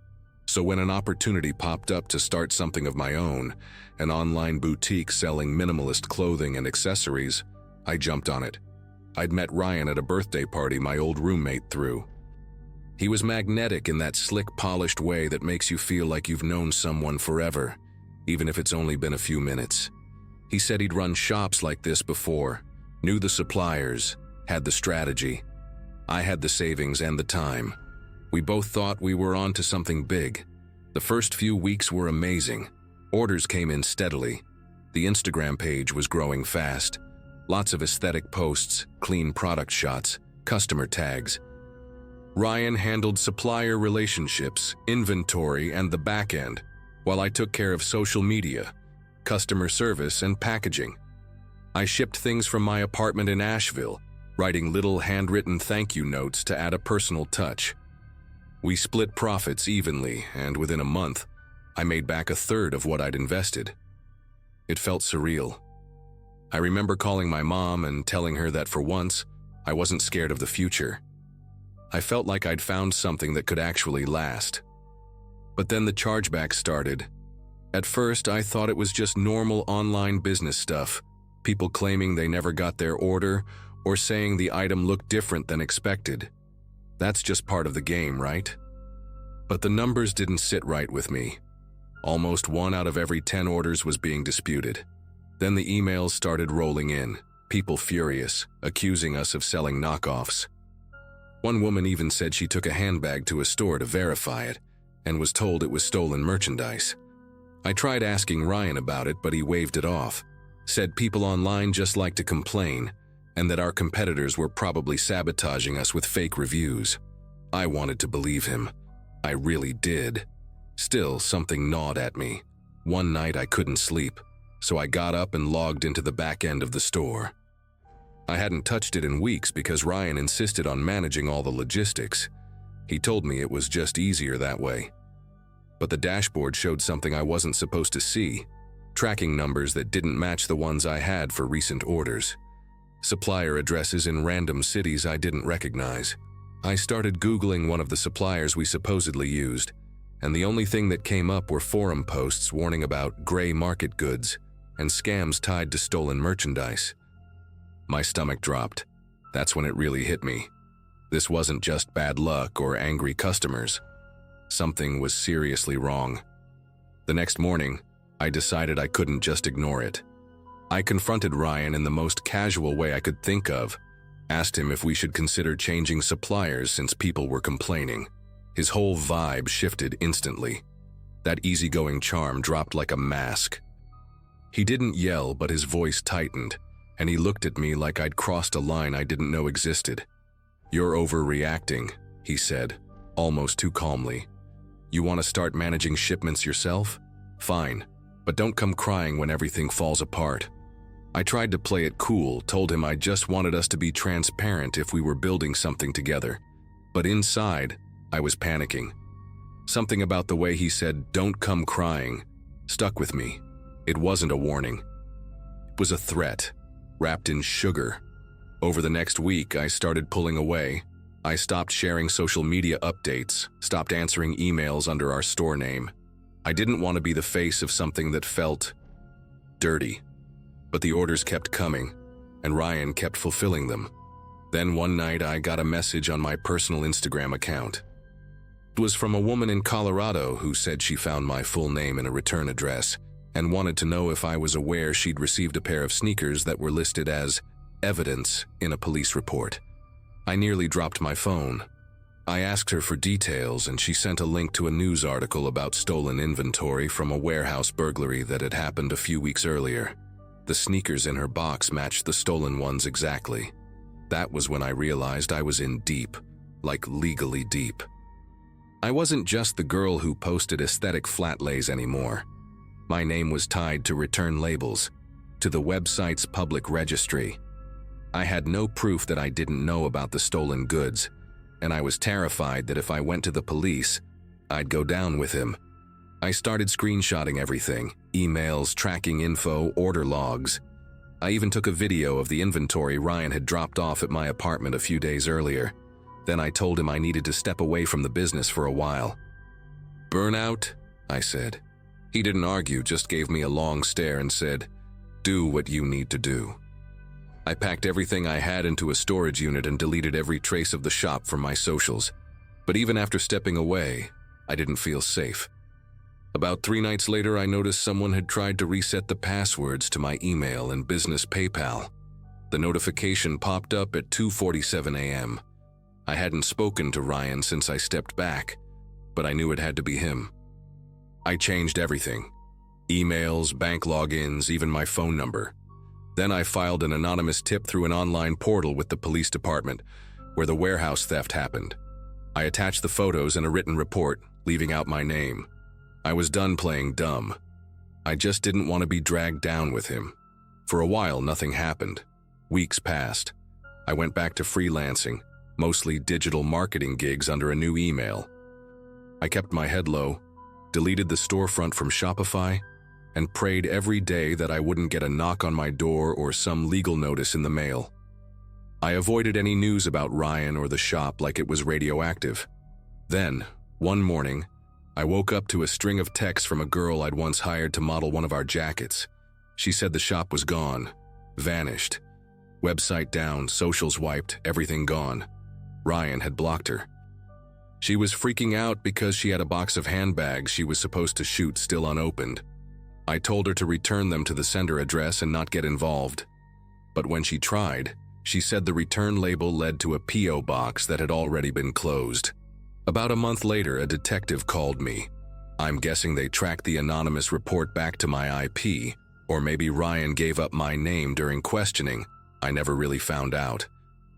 So when an opportunity popped up to start something of my own, an online boutique selling minimalist clothing and accessories, I jumped on it. I'd met Ryan at a birthday party my old roommate threw. He was magnetic in that slick, polished way that makes you feel like you've known someone forever, even if it's only been a few minutes. He said he'd run shops like this before, knew the suppliers, had the strategy. I had the savings and the time. We both thought we were on to something big. The first few weeks were amazing. Orders came in steadily. The Instagram page was growing fast. Lots of aesthetic posts, clean product shots, customer tags. Ryan handled supplier relationships, inventory, and the back end, while I took care of social media, customer service, and packaging. I shipped things from my apartment in Asheville, writing little handwritten thank you notes to add a personal touch. We split profits evenly, and within a month, I made back a third of what I'd invested. It felt surreal. I remember calling my mom and telling her that for once, I wasn't scared of the future. I felt like I'd found something that could actually last. But then the chargebacks started. At first, I thought it was just normal online business stuff, people claiming they never got their order or saying the item looked different than expected. That's just part of the game, right? But the numbers didn't sit right with me. Almost 1 out of every 10 orders was being disputed. Then the emails started rolling in, people furious, accusing us of selling knockoffs. One woman even said she took a handbag to a store to verify it and was told it was stolen merchandise. I tried asking Ryan about it, but he waved it off, said people online just like to complain, and that our competitors were probably sabotaging us with fake reviews. I wanted to believe him. I really did. Still, something gnawed at me. One night I couldn't sleep, so I got up and logged into the back end of the store. I hadn't touched it in weeks because Ryan insisted on managing all the logistics. He told me it was just easier that way. But the dashboard showed something I wasn't supposed to see, tracking numbers that didn't match the ones I had for recent orders. Supplier addresses in random cities I didn't recognize. I started Googling one of the suppliers we supposedly used, and the only thing that came up were forum posts warning about gray market goods and scams tied to stolen merchandise. My stomach dropped. That's when it really hit me. This wasn't just bad luck or angry customers. Something was seriously wrong. The next morning, I decided I couldn't just ignore it. I confronted Ryan in the most casual way I could think of, asked him if we should consider changing suppliers since people were complaining. His whole vibe shifted instantly. That easygoing charm dropped like a mask. He didn't yell, but his voice tightened, and he looked at me like I'd crossed a line I didn't know existed. "You're overreacting," he said, almost too calmly. "You want to start managing shipments yourself? Fine, but don't come crying when everything falls apart." I tried to play it cool, told him I just wanted us to be transparent if we were building something together. But inside, I was panicking. Something about the way he said, "Don't come crying," stuck with me. It wasn't a warning. It was a threat, wrapped in sugar. Over the next week, I started pulling away. I stopped sharing social media updates, stopped answering emails under our store name. I didn't want to be the face of something that felt dirty. But the orders kept coming, and Ryan kept fulfilling them. Then one night, I got a message on my personal Instagram account. It was from a woman in Colorado who said she found my full name in a return address and wanted to know if I was aware she'd received a pair of sneakers that were listed as evidence in a police report. I nearly dropped my phone. I asked her for details, and she sent a link to a news article about stolen inventory from a warehouse burglary that had happened a few weeks earlier. The sneakers in her box matched the stolen ones exactly. That was when I realized I was in deep, like legally deep. I wasn't just the girl who posted aesthetic flat lays anymore. My name was tied to return labels, to the website's public registry. I had no proof that I didn't know about the stolen goods, and I was terrified that if I went to the police, I'd go down with him. I started screenshotting everything: emails, tracking info, order logs. I even took a video of the inventory Ryan had dropped off at my apartment a few days earlier. Then I told him I needed to step away from the business for a while. "Burnout?" I said. He didn't argue, just gave me a long stare and said, "Do what you need to do." I packed everything I had into a storage unit and deleted every trace of the shop from my socials. But even after stepping away, I didn't feel safe. About 3 nights later, I noticed someone had tried to reset the passwords to my email and business PayPal. The notification popped up at 2:47 a.m. I hadn't spoken to Ryan since I stepped back, but I knew it had to be him. I changed everything: emails, bank logins, even my phone number. Then I filed an anonymous tip through an online portal with the police department, where the warehouse theft happened. I attached the photos and a written report, leaving out my name. I was done playing dumb. I just didn't want to be dragged down with him. For a while, nothing happened. Weeks passed. I went back to freelancing, mostly digital marketing gigs under a new email. I kept my head low, deleted the storefront from Shopify, and prayed every day that I wouldn't get a knock on my door or some legal notice in the mail. I avoided any news about Ryan or the shop like it was radioactive. Then, one morning, I woke up to a string of texts from a girl I'd once hired to model one of our jackets. She said the shop was gone, vanished. Website down, socials wiped, everything gone. Ryan had blocked her. She was freaking out because she had a box of handbags she was supposed to shoot still unopened. I told her to return them to the sender address and not get involved. But when she tried, she said the return label led to a P.O. box that had already been closed. About a month later, a detective called me. I'm guessing they tracked the anonymous report back to my IP, or maybe Ryan gave up my name during questioning. I never really found out.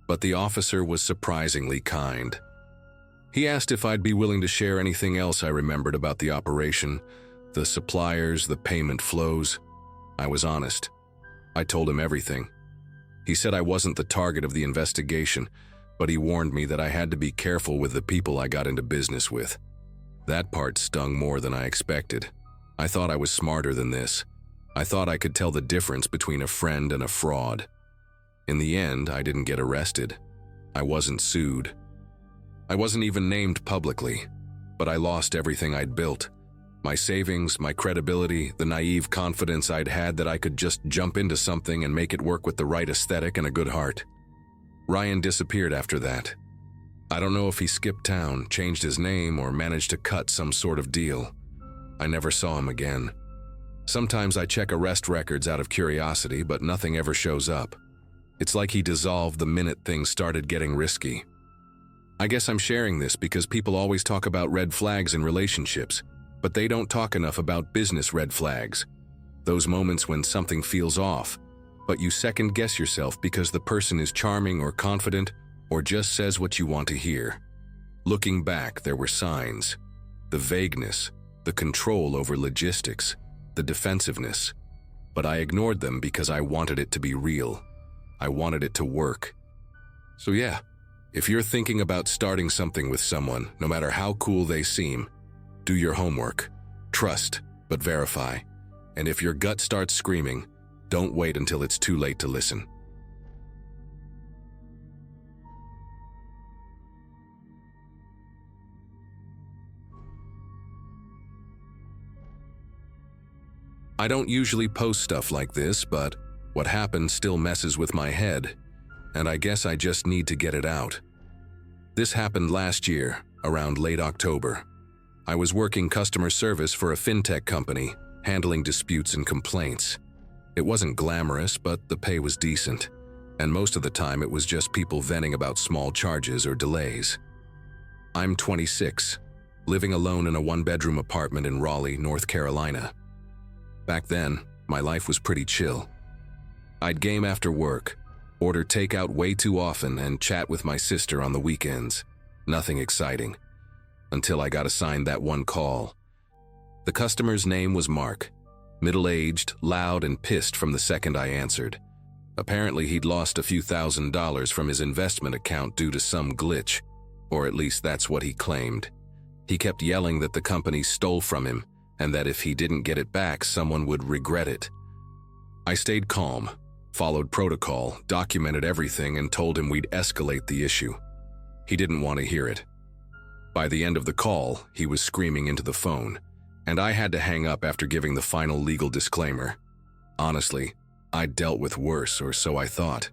But the officer was surprisingly kind. He asked if I'd be willing to share anything else I remembered about the operation, the suppliers, the payment flows. I was honest. I told him everything. He said I wasn't the target of the investigation, but he warned me that I had to be careful with the people I got into business with. That part stung more than I expected. I thought I was smarter than this. I thought I could tell the difference between a friend and a fraud. In the end, I didn't get arrested. I wasn't sued. I wasn't even named publicly, but I lost everything I'd built. My savings, my credibility, the naive confidence I'd had that I could just jump into something and make it work with the right aesthetic and a good heart. Ryan disappeared after that. I don't know if he skipped town, changed his name, or managed to cut some sort of deal. I never saw him again. Sometimes I check arrest records out of curiosity, but nothing ever shows up. It's like he dissolved the minute things started getting risky. I guess I'm sharing this because people always talk about red flags in relationships, but they don't talk enough about business red flags. Those moments when something feels off, but you second-guess yourself because the person is charming or confident or just says what you want to hear. Looking back, there were signs. The vagueness, the control over logistics, the defensiveness. But I ignored them because I wanted it to be real. I wanted it to work. So yeah, if you're thinking about starting something with someone, no matter how cool they seem, do your homework. Trust, but verify. And if your gut starts screaming, don't wait until it's too late to listen. I don't usually post stuff like this, but what happened still messes with my head, and I guess I just need to get it out. This happened last year, around late October. I was working customer service for a fintech company, handling disputes and complaints. It wasn't glamorous, but the pay was decent, and most of the time it was just people venting about small charges or delays. I'm 26, living alone in a one-bedroom apartment in Raleigh, North Carolina. Back then, my life was pretty chill. I'd game after work, order takeout way too often, and chat with my sister on the weekends. Nothing exciting. Until I got assigned that one call. The customer's name was Mark. Middle-aged, loud, and pissed from the second I answered. Apparently, he'd lost a few $1,000s from his investment account due to some glitch, or at least that's what he claimed. He kept yelling that the company stole from him, and that if he didn't get it back, someone would regret it. I stayed calm, followed protocol, documented everything, and told him we'd escalate the issue. He didn't want to hear it. By the end of the call, he was screaming into the phone, and I had to hang up after giving the final legal disclaimer. Honestly, I'd dealt with worse, or so I thought.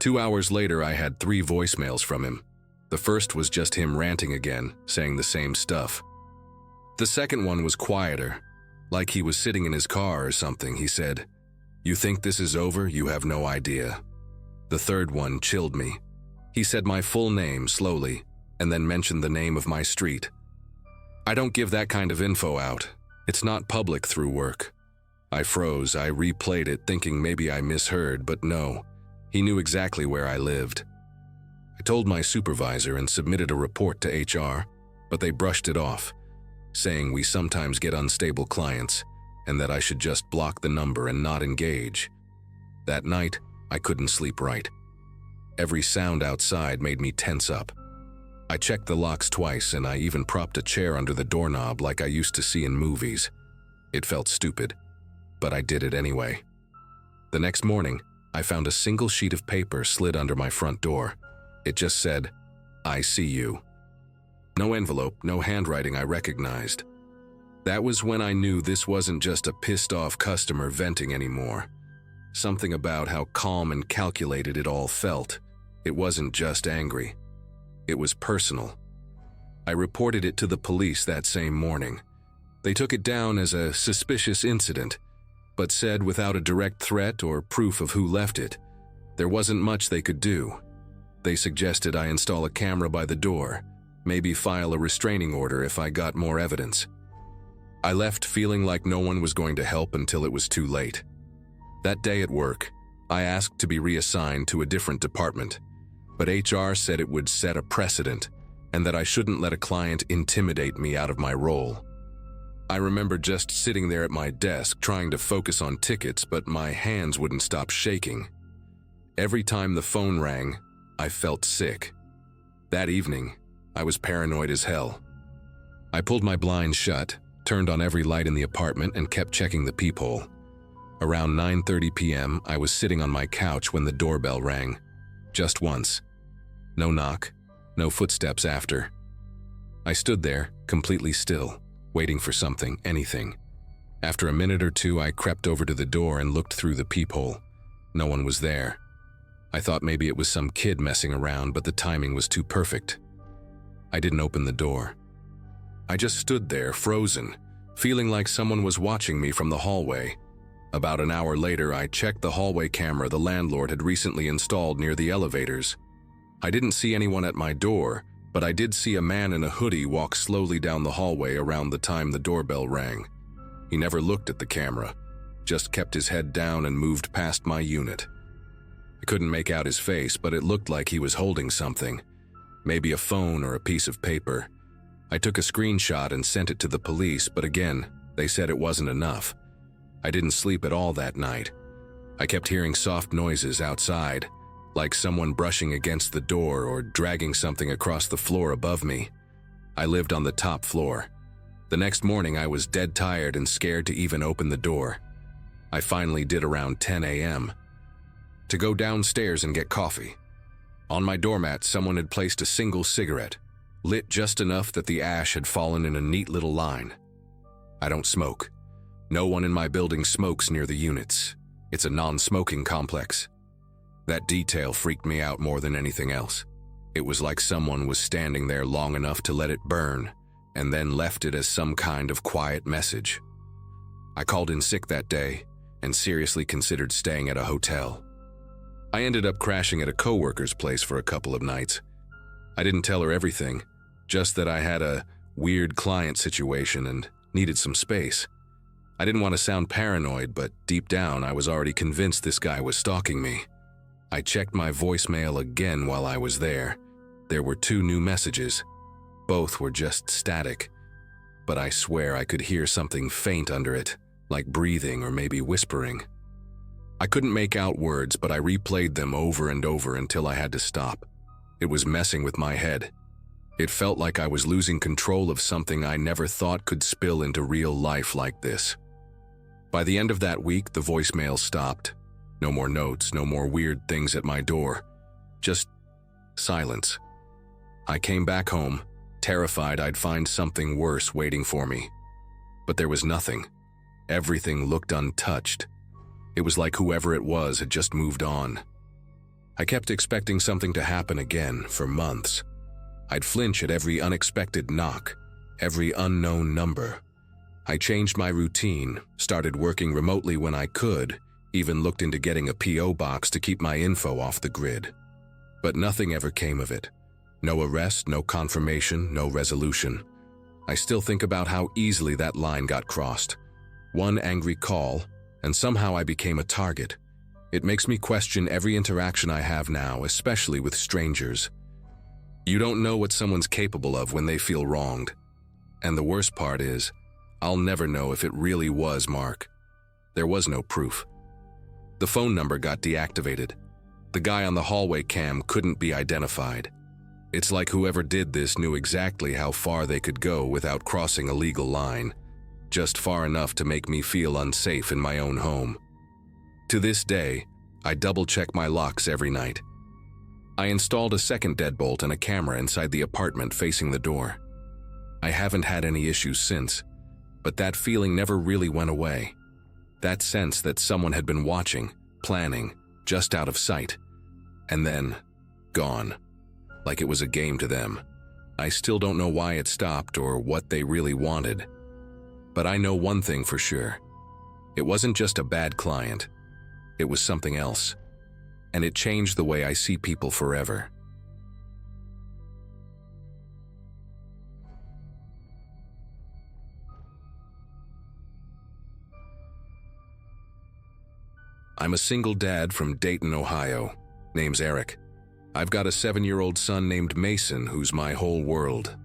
2 hours later, I had 3 voicemails from him. The first was just him ranting again, saying the same stuff. The second one was quieter, like he was sitting in his car or something. He said, "You think this is over? You have no idea." The third one chilled me. He said my full name slowly, and then mentioned the name of my street. I don't give that kind of info out. It's not public through work. I froze. I replayed it, thinking maybe I misheard, but no. He knew exactly where I lived. I told my supervisor and submitted a report to HR, but they brushed it off, saying we sometimes get unstable clients and that I should just block the number and not engage. That night, I couldn't sleep right. Every sound outside made me tense up. I checked the locks twice, and I even propped a chair under the doorknob like I used to see in movies. It felt stupid, but I did it anyway. The next morning, I found a single sheet of paper slid under my front door. It just said, "I see you." No envelope, no handwriting I recognized. That was when I knew this wasn't just a pissed-off customer venting anymore. Something about how calm and calculated it all felt. It wasn't just angry. It was personal. I reported it to the police that same morning. They took it down as a suspicious incident, but said without a direct threat or proof of who left it, there wasn't much they could do. They suggested I install a camera by the door, maybe file a restraining order if I got more evidence. I left feeling like no one was going to help until it was too late. That day at work, I asked to be reassigned to a different department, but HR said it would set a precedent and that I shouldn't let a client intimidate me out of my role. I remember just sitting there at my desk trying to focus on tickets, but my hands wouldn't stop shaking. Every time the phone rang, I felt sick. That evening, I was paranoid as hell. I pulled my blinds shut, turned on every light in the apartment, and kept checking the peephole. Around 9:30 p.m., I was sitting on my couch when the doorbell rang. Just once. No knock, no footsteps after. I stood there, completely still, waiting for something, anything. After a minute or two, I crept over to the door and looked through the peephole. No one was there. I thought maybe it was some kid messing around, but the timing was too perfect. I didn't open the door. I just stood there, frozen, feeling like someone was watching me from the hallway. About an hour later, I checked the hallway camera the landlord had recently installed near the elevators. I didn't see anyone at my door, but I did see a man in a hoodie walk slowly down the hallway around the time the doorbell rang. He never looked at the camera, just kept his head down and moved past my unit. I couldn't make out his face, but it looked like he was holding something, maybe a phone or a piece of paper. I took a screenshot and sent it to the police, but again, they said it wasn't enough. I didn't sleep at all that night. I kept hearing soft noises outside, like someone brushing against the door or dragging something across the floor above me. I lived on the top floor. The next morning, I was dead tired and scared to even open the door. I finally did around 10 a.m. to go downstairs and get coffee. On my doormat, someone had placed a single cigarette, lit just enough that the ash had fallen in a neat little line. I don't smoke. No one in my building smokes near the units. It's a non-smoking complex. That detail freaked me out more than anything else. It was like someone was standing there long enough to let it burn, and then left it as some kind of quiet message. I called in sick that day and seriously considered staying at a hotel. I ended up crashing at a coworker's place for a couple of nights. I didn't tell her everything, just that I had a weird client situation and needed some space. I didn't want to sound paranoid, but deep down I was already convinced this guy was stalking me. I checked my voicemail again while I was there. There were 2 new messages. Both were just static, but I swear I could hear something faint under it, like breathing or maybe whispering. I couldn't make out words, but I replayed them over and over until I had to stop. It was messing with my head. It felt like I was losing control of something I never thought could spill into real life like this. By the end of that week, the voicemail stopped. No more notes, no more weird things at my door. Just silence. I came back home, terrified I'd find something worse waiting for me. But there was nothing. Everything looked untouched. It was like whoever it was had just moved on. I kept expecting something to happen again for months. I'd flinch at every unexpected knock, every unknown number. I changed my routine, started working remotely when I could, even looked into getting a P.O. box to keep my info off the grid. But nothing ever came of it. No arrest, no confirmation, no resolution. I still think about how easily that line got crossed. One angry call, and somehow I became a target. It makes me question every interaction I have now, especially with strangers. You don't know what someone's capable of when they feel wronged. And the worst part is, I'll never know if it really was Mark. There was no proof. The phone number got deactivated. The guy on the hallway cam couldn't be identified. It's like whoever did this knew exactly how far they could go without crossing a legal line, just far enough to make me feel unsafe in my own home. To this day, I double-check my locks every night. I installed a second deadbolt and a camera inside the apartment facing the door. I haven't had any issues since, but that feeling never really went away. That sense that someone had been watching, planning, just out of sight, and then gone, like it was a game to them. I still don't know why it stopped or what they really wanted. But I know one thing for sure. It wasn't just a bad client. It was something else. And it changed the way I see people forever. I'm a single dad from Dayton, Ohio. Name's Eric. I've got a 7-year-old son named Mason who's my whole world.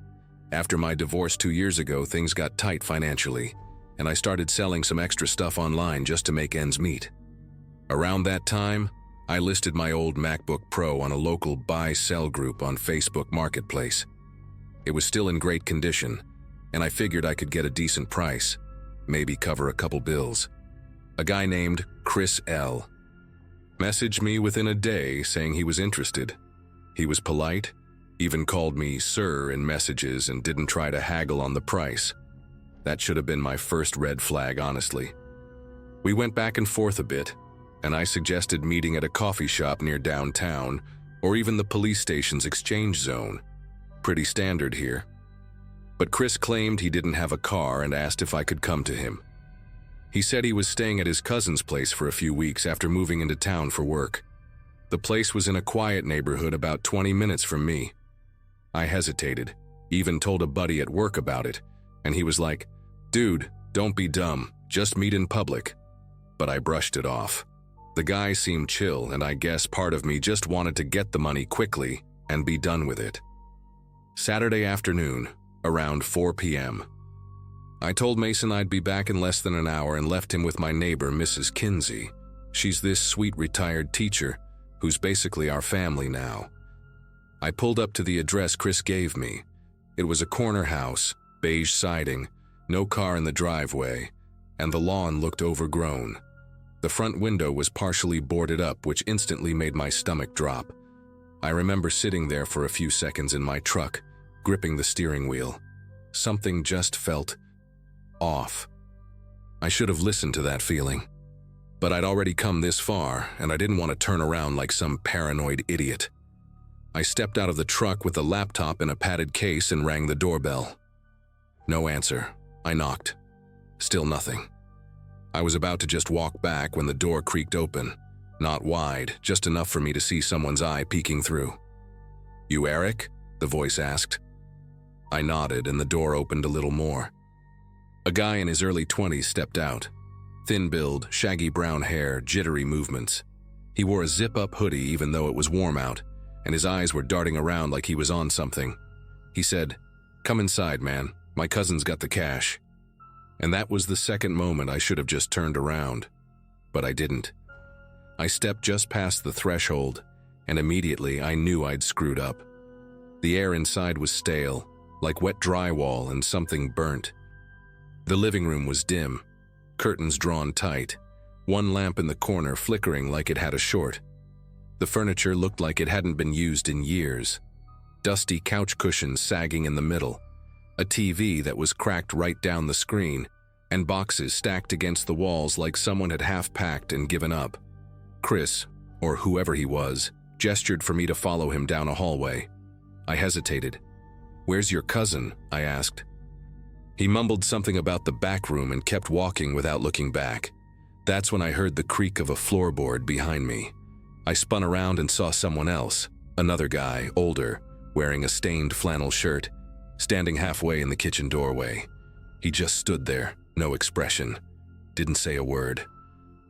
After my divorce 2 years ago, things got tight financially, and I started selling some extra stuff online just to make ends meet. Around that time, I listed my old MacBook Pro on a local buy-sell group on Facebook Marketplace. It was still in great condition, and I figured I could get a decent price, maybe cover a couple bills. A guy named Chris L. messaged me within a day saying he was interested. He was polite, even called me sir in messages and didn't try to haggle on the price. That should have been my first red flag, honestly. We went back and forth a bit, and I suggested meeting at a coffee shop near downtown or even the police station's exchange zone. Pretty standard here. But Chris claimed he didn't have a car and asked if I could come to him. He said he was staying at his cousin's place for a few weeks after moving into town for work. The place was in a quiet neighborhood about 20 minutes from me. I hesitated, even told a buddy at work about it, and he was like, "Dude, don't be dumb, just meet in public." but I brushed it off. The guy seemed chill, and I guess part of me just wanted to get the money quickly and be done with it. Saturday afternoon, around 4 p.m. I told Mason I'd be back in less than an hour and left him with my neighbor, Mrs. Kinsey. She's this sweet retired teacher who's basically our family now. I pulled up to the address Chris gave me. It was a corner house, beige siding, no car in the driveway, and the lawn looked overgrown. The front window was partially boarded up, which instantly made my stomach drop. I remember sitting there for a few seconds in my truck, gripping the steering wheel. Something just felt off. I should have listened to that feeling. But I'd already come this far, and I didn't want to turn around like some paranoid idiot. I stepped out of the truck with the laptop in a padded case and rang the doorbell. No answer. I knocked. Still nothing. I was about to just walk back when the door creaked open. Not wide, just enough for me to see someone's eye peeking through. "You Eric?" the voice asked. I nodded, and the door opened a little more. A guy in his early 20s stepped out. Thin build, shaggy brown hair, jittery movements. He wore a zip-up hoodie even though it was warm out, and his eyes were darting around like he was on something. He said, "Come inside, man. My cousin's got the cash." And that was the second moment I should have just turned around. But I didn't. I stepped just past the threshold, and immediately I knew I'd screwed up. The air inside was stale, like wet drywall and something burnt. The living room was dim, curtains drawn tight, one lamp in the corner flickering like it had a short. The furniture looked like it hadn't been used in years. Dusty couch cushions sagging in the middle, a TV that was cracked right down the screen, and boxes stacked against the walls like someone had half-packed and given up. Chris, or whoever he was, gestured for me to follow him down a hallway. I hesitated. "Where's your cousin?" I asked. He mumbled something about the back room and kept walking without looking back. That's when I heard the creak of a floorboard behind me. I spun around and saw someone else, another guy, older, wearing a stained flannel shirt, standing halfway in the kitchen doorway. He just stood there, no expression, didn't say a word.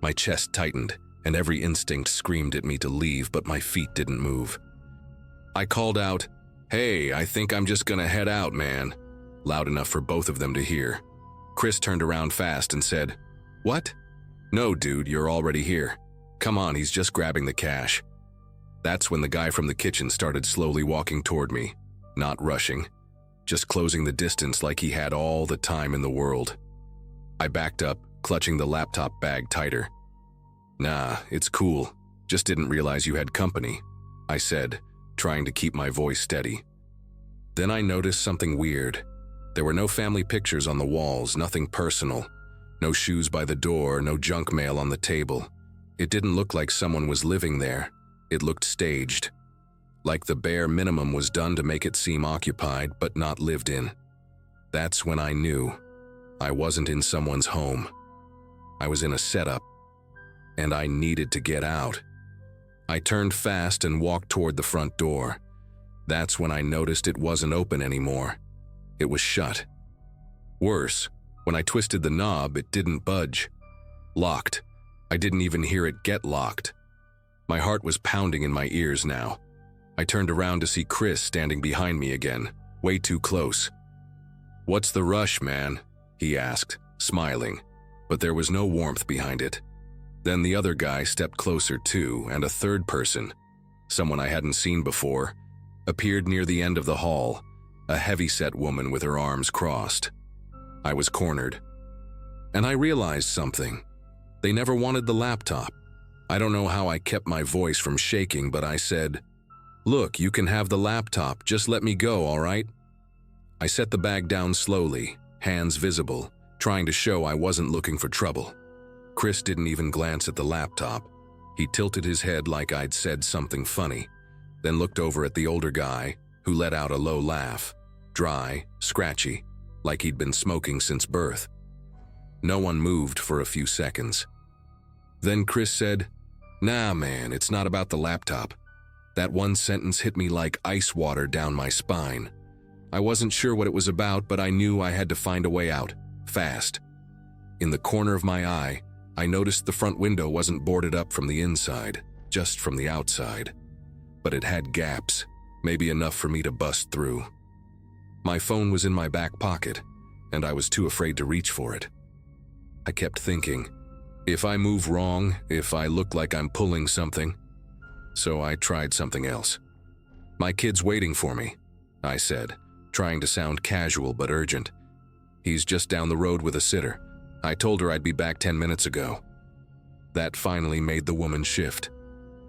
My chest tightened, and every instinct screamed at me to leave, but my feet didn't move. I called out, "Hey, I think I'm just gonna head out, man," loud enough for both of them to hear. Chris turned around fast and said, "What?" "No, dude, you're already here. Come on, he's just grabbing the cash." That's when the guy from the kitchen started slowly walking toward me, not rushing, just closing the distance like he had all the time in the world. I backed up, clutching the laptop bag tighter. "Nah, it's cool. Just didn't realize you had company," I said, trying to keep my voice steady. Then I noticed something weird. There were no family pictures on the walls, nothing personal. No shoes by the door, no junk mail on the table. It didn't look like someone was living there. It looked staged. Like the bare minimum was done to make it seem occupied, but not lived in. That's when I knew I wasn't in someone's home. I was in a setup, and I needed to get out. I turned fast and walked toward the front door. That's when I noticed it wasn't open anymore. It was shut. Worse, when I twisted the knob, it didn't budge. Locked. I didn't even hear it get locked. My heart was pounding in my ears now. I turned around to see Chris standing behind me again, way too close. "What's the rush, man?" he asked, smiling, but there was no warmth behind it. Then the other guy stepped closer too, and a third person, someone I hadn't seen before, appeared near the end of the hall, a heavy-set woman with her arms crossed. I was cornered. And I realized something. They never wanted the laptop. I don't know how I kept my voice from shaking, but I said, "Look, you can have the laptop, just let me go, all right?" I set the bag down slowly, hands visible, trying to show I wasn't looking for trouble. Chris didn't even glance at the laptop. He tilted his head like I'd said something funny, then looked over at the older guy, who let out a low laugh, dry, scratchy, like he'd been smoking since birth. No one moved for a few seconds. Then Chris said, "Nah, man, it's not about the laptop." That one sentence hit me like ice water down my spine. I wasn't sure what it was about, but I knew I had to find a way out, fast. In the corner of my eye, I noticed the front window wasn't boarded up from the inside, just from the outside. But it had gaps, maybe enough for me to bust through. My phone was in my back pocket, and I was too afraid to reach for it. I kept thinking, if I move wrong, if I look like I'm pulling something. So I tried something else. "My kid's waiting for me," I said, trying to sound casual but urgent. "He's just down the road with a sitter. I told her I'd be back 10 minutes ago." That finally made the woman shift.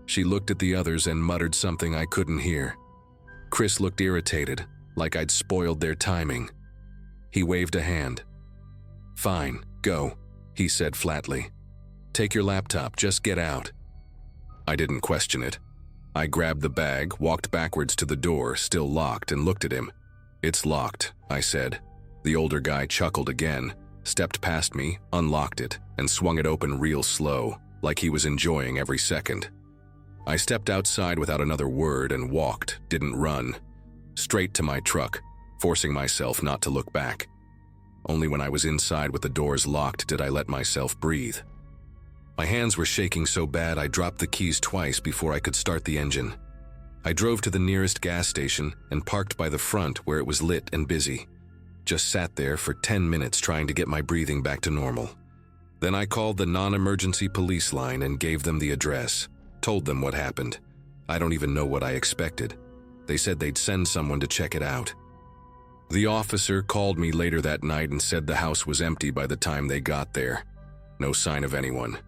She looked at the others and muttered something I couldn't hear. Chris looked irritated, like I'd spoiled their timing. He waved a hand. "Fine, go," he said flatly. "Take your laptop, just get out." I didn't question it. I grabbed the bag, walked backwards to the door, still locked, and looked at him. "It's locked," I said. The older guy chuckled again, stepped past me, unlocked it, and swung it open real slow, like he was enjoying every second. I stepped outside without another word and walked, didn't run, straight to my truck, forcing myself not to look back. Only when I was inside with the doors locked did I let myself breathe. My hands were shaking so bad I dropped the keys twice before I could start the engine. I drove to the nearest gas station and parked by the front where it was lit and busy. Just sat there for 10 minutes trying to get my breathing back to normal. Then I called the non-emergency police line and gave them the address, told them what happened. I don't even know what I expected. They said they'd send someone to check it out. The officer called me later that night and said the house was empty by the time they got there. No sign of anyone.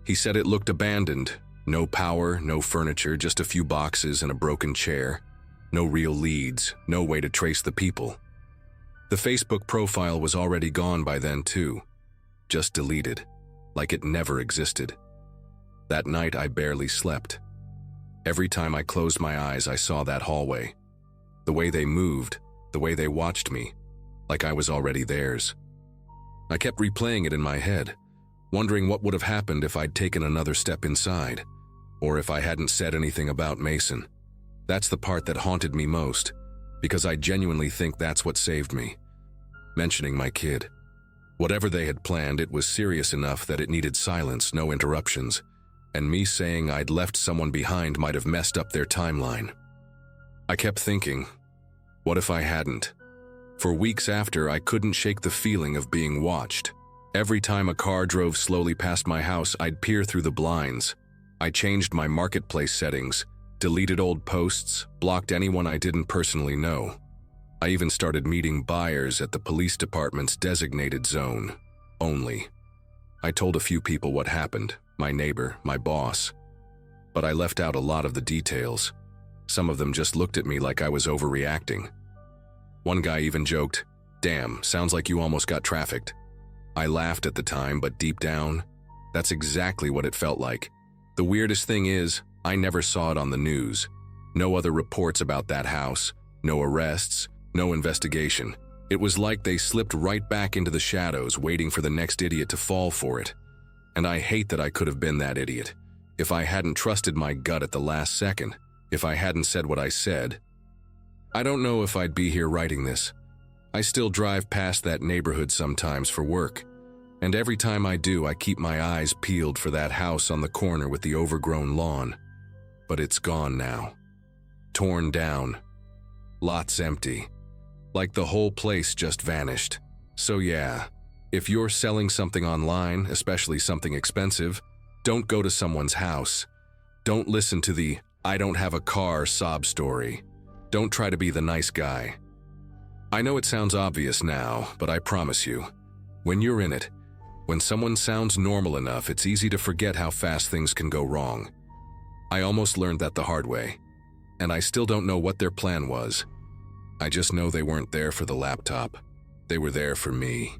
He said it looked abandoned. No power, no furniture, just a few boxes and a broken chair. No real leads, no way to trace the people. The Facebook profile was already gone by then too. Just deleted, like it never existed. That night I barely slept. Every time I closed my eyes I saw that hallway. The way they moved, the way they watched me, like I was already theirs. I kept replaying it in my head, wondering what would have happened if I'd taken another step inside, or if I hadn't said anything about Mason. That's the part that haunted me most, because I genuinely think that's what saved me. Mentioning my kid. Whatever they had planned, it was serious enough that it needed silence, no interruptions, and me saying I'd left someone behind might have messed up their timeline. I kept thinking, what if I hadn't? For weeks after, I couldn't shake the feeling of being watched. Every time a car drove slowly past my house, I'd peer through the blinds. I changed my marketplace settings, deleted old posts, blocked anyone I didn't personally know. I even started meeting buyers at the police department's designated zone, only. I told a few people what happened, my neighbor, my boss. But I left out a lot of the details. Some of them just looked at me like I was overreacting. One guy even joked, "Damn, sounds like you almost got trafficked." I laughed at the time, but deep down, that's exactly what it felt like. The weirdest thing is, I never saw it on the news. No other reports about that house, no arrests, no investigation. It was like they slipped right back into the shadows, waiting for the next idiot to fall for it. And I hate that I could have been that idiot. If I hadn't trusted my gut at the last second, if I hadn't said what I said. I don't know if I'd be here writing this. I still drive past that neighborhood sometimes for work. And every time I do, I keep my eyes peeled for that house on the corner with the overgrown lawn. But it's gone now. Torn down. Lots empty. Like the whole place just vanished. So yeah, if you're selling something online, especially something expensive, don't go to someone's house. Don't listen to the "I don't have a car" sob story. Don't try to be the nice guy. I know it sounds obvious now, but I promise you, when you're in it, when someone sounds normal enough, it's easy to forget how fast things can go wrong. I almost learned that the hard way, and I still don't know what their plan was. I just know they weren't there for the laptop. They were there for me.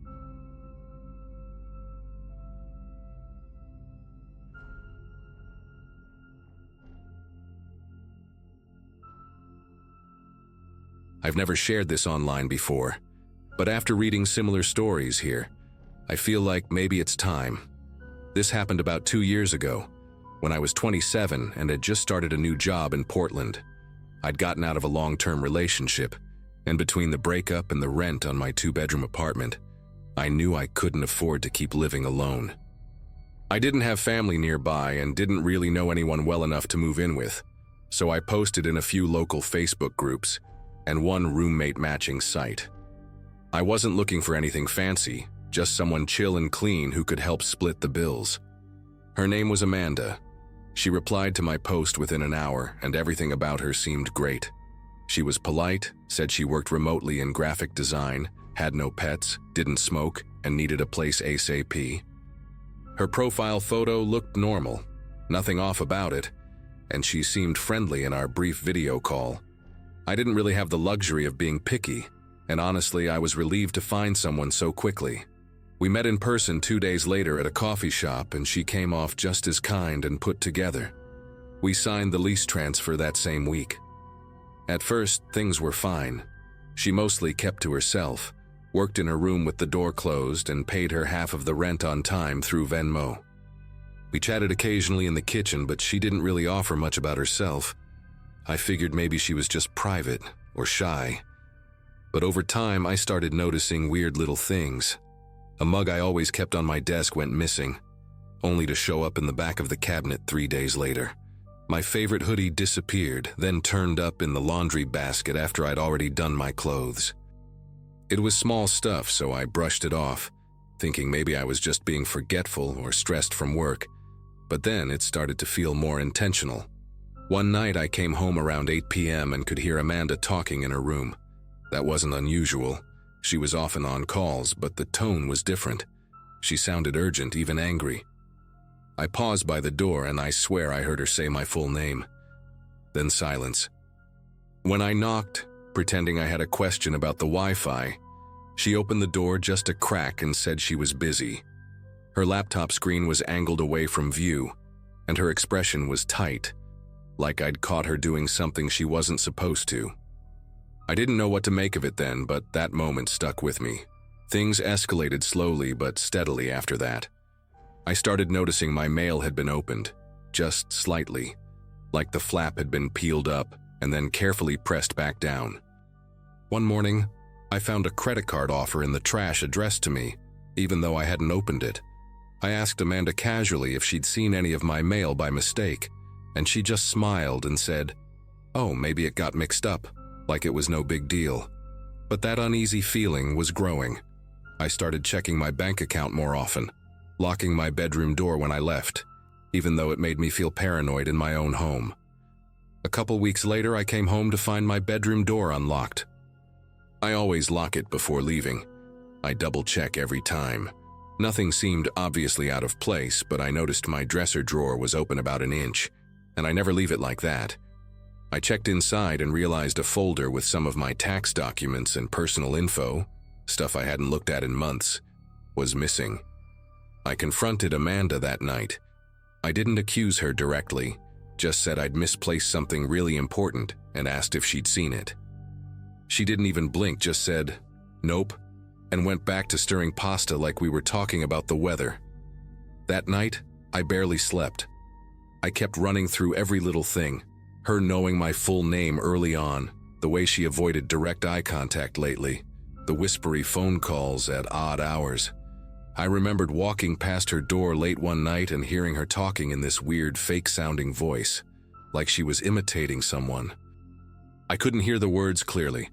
I've never shared this online before, but after reading similar stories here, I feel like maybe it's time. This happened about 2 years ago, when I was 27 and had just started a new job in Portland. I'd gotten out of a long-term relationship, and between the breakup and the rent on my 2-bedroom apartment, I knew I couldn't afford to keep living alone. I didn't have family nearby and didn't really know anyone well enough to move in with, so I posted in a few local Facebook groups and one roommate matching site. I wasn't looking for anything fancy, just someone chill and clean who could help split the bills. Her name was Amanda. She replied to my post within an hour, and everything about her seemed great. She was polite, said she worked remotely in graphic design, had no pets, didn't smoke, and needed a place ASAP. Her profile photo looked normal, nothing off about it, and she seemed friendly in our brief video call. I didn't really have the luxury of being picky, and honestly, I was relieved to find someone so quickly. We met in person 2 days later at a coffee shop, and she came off just as kind and put together. We signed the lease transfer that same week. At first, things were fine. She mostly kept to herself, worked in her room with the door closed, and paid her half of the rent on time through Venmo. We chatted occasionally in the kitchen, but she didn't really offer much about herself. I figured maybe she was just private or shy. But over time, I started noticing weird little things. A mug I always kept on my desk went missing, only to show up in the back of the cabinet 3 days later. My favorite hoodie disappeared, then turned up in the laundry basket after I'd already done my clothes. It was small stuff, so I brushed it off, thinking maybe I was just being forgetful or stressed from work. But then it started to feel more intentional. One night I came home around 8 p.m. and could hear Amanda talking in her room. That wasn't unusual. She was often on calls, but the tone was different. She sounded urgent, even angry. I paused by the door, and I swear I heard her say my full name. Then silence. When I knocked, pretending I had a question about the Wi-Fi, she opened the door just a crack and said she was busy. Her laptop screen was angled away from view, and her expression was tight, like I'd caught her doing something she wasn't supposed to. I didn't know what to make of it then, but that moment stuck with me. Things escalated slowly but steadily after that. I started noticing my mail had been opened, just slightly, like the flap had been peeled up and then carefully pressed back down. One morning, I found a credit card offer in the trash addressed to me, even though I hadn't opened it. I asked Amanda casually if she'd seen any of my mail by mistake, and she just smiled and said, "Oh, maybe it got mixed up," like it was no big deal. But that uneasy feeling was growing. I started checking my bank account more often, locking my bedroom door when I left, even though it made me feel paranoid in my own home. A couple weeks later, I came home to find my bedroom door unlocked. I always lock it before leaving. I double-check every time. Nothing seemed obviously out of place, but I noticed my dresser drawer was open about an inch, and I never leave it like that. I checked inside and realized a folder with some of my tax documents and personal info, stuff I hadn't looked at in months, was missing. I confronted Amanda that night. I didn't accuse her directly, just said I'd misplaced something really important and asked if she'd seen it. She didn't even blink, just said, "Nope," and went back to stirring pasta like we were talking about the weather. That night, I barely slept. I kept running through every little thing, her knowing my full name early on, the way she avoided direct eye contact lately, the whispery phone calls at odd hours. I remembered walking past her door late one night and hearing her talking in this weird fake-sounding voice, like she was imitating someone. I couldn't hear the words clearly,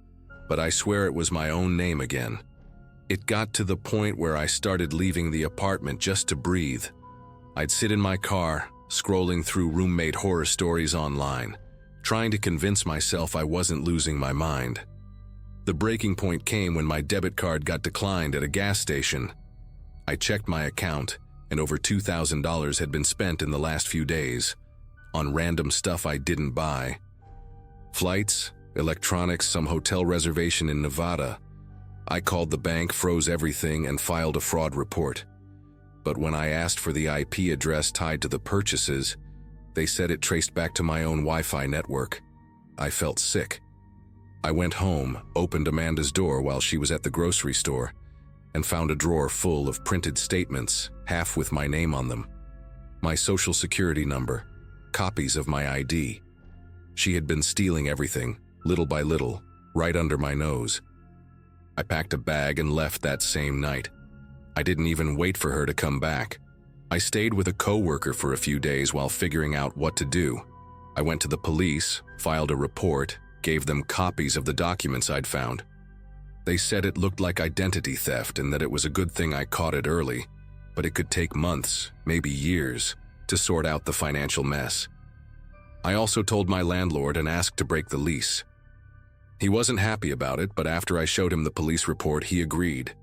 but I swear it was my own name again. It got to the point where I started leaving the apartment just to breathe. I'd sit in my car, scrolling through roommate horror stories online, trying to convince myself I wasn't losing my mind. The breaking point came when my debit card got declined at a gas station. I checked my account, and over $2,000 had been spent in the last few days, on random stuff I didn't buy. Flights, electronics, some hotel reservation in Nevada. I called the bank, froze everything, and filed a fraud report. But when I asked for the IP address tied to the purchases, they said it traced back to my own Wi-Fi network. I felt sick. I went home, opened Amanda's door while she was at the grocery store, and found a drawer full of printed statements, half with my name on them. My social security number, copies of my ID. She had been stealing everything, little by little, right under my nose. I packed a bag and left that same night. I didn't even wait for her to come back. I stayed with a coworker for a few days while figuring out what to do. I went to the police, filed a report, gave them copies of the documents I'd found. They said it looked like identity theft and that it was a good thing I caught it early, but it could take months, maybe years, to sort out the financial mess. I also told my landlord and asked to break the lease. He wasn't happy about it, but after I showed him the police report, he agreed.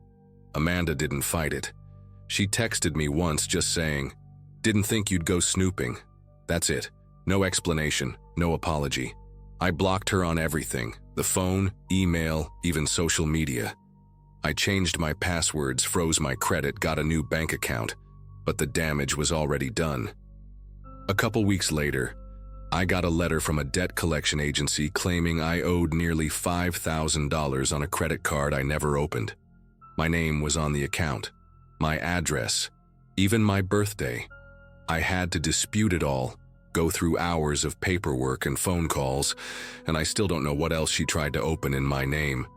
Amanda didn't fight it. She texted me once just saying, "Didn't think you'd go snooping." That's it. No explanation, no apology. I blocked her on everything, the phone, email, even social media. I changed my passwords, froze my credit, got a new bank account, but the damage was already done. A couple weeks later, I got a letter from a debt collection agency claiming I owed nearly $5,000 on a credit card I never opened. My name was on the account, my address, even my birthday. I had to dispute it all, go through hours of paperwork and phone calls, and I still don't know what else she tried to open in my name.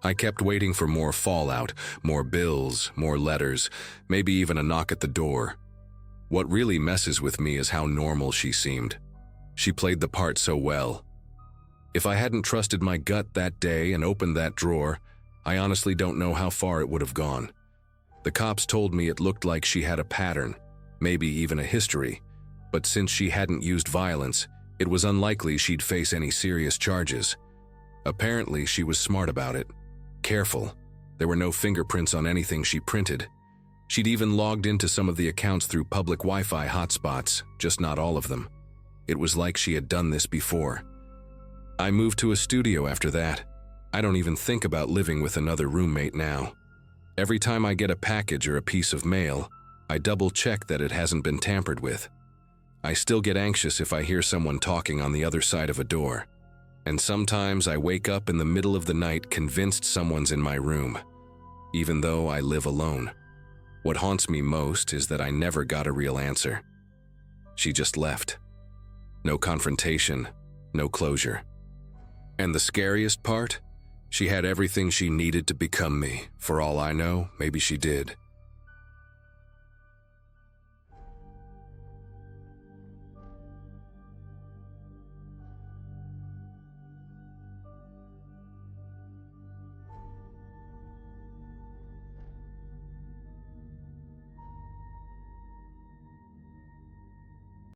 I kept waiting for more fallout, more bills, more letters, maybe even a knock at the door. What really messes with me is how normal she seemed. She played the part so well. If I hadn't trusted my gut that day and opened that drawer, I honestly don't know how far it would have gone. The cops told me it looked like she had a pattern, maybe even a history, but since she hadn't used violence, it was unlikely she'd face any serious charges. Apparently, she was smart about it. Careful. There were no fingerprints on anything she printed. She'd even logged into some of the accounts through public Wi-Fi hotspots, just not all of them. It was like she had done this before. I moved to a studio after that. I don't even think about living with another roommate now. Every time I get a package or a piece of mail, I double-check that it hasn't been tampered with. I still get anxious if I hear someone talking on the other side of a door. And sometimes I wake up in the middle of the night convinced someone's in my room, even though I live alone. What haunts me most is that I never got a real answer. She just left. No confrontation, no closure. And the scariest part? She had everything she needed to become me. For all I know, maybe she did.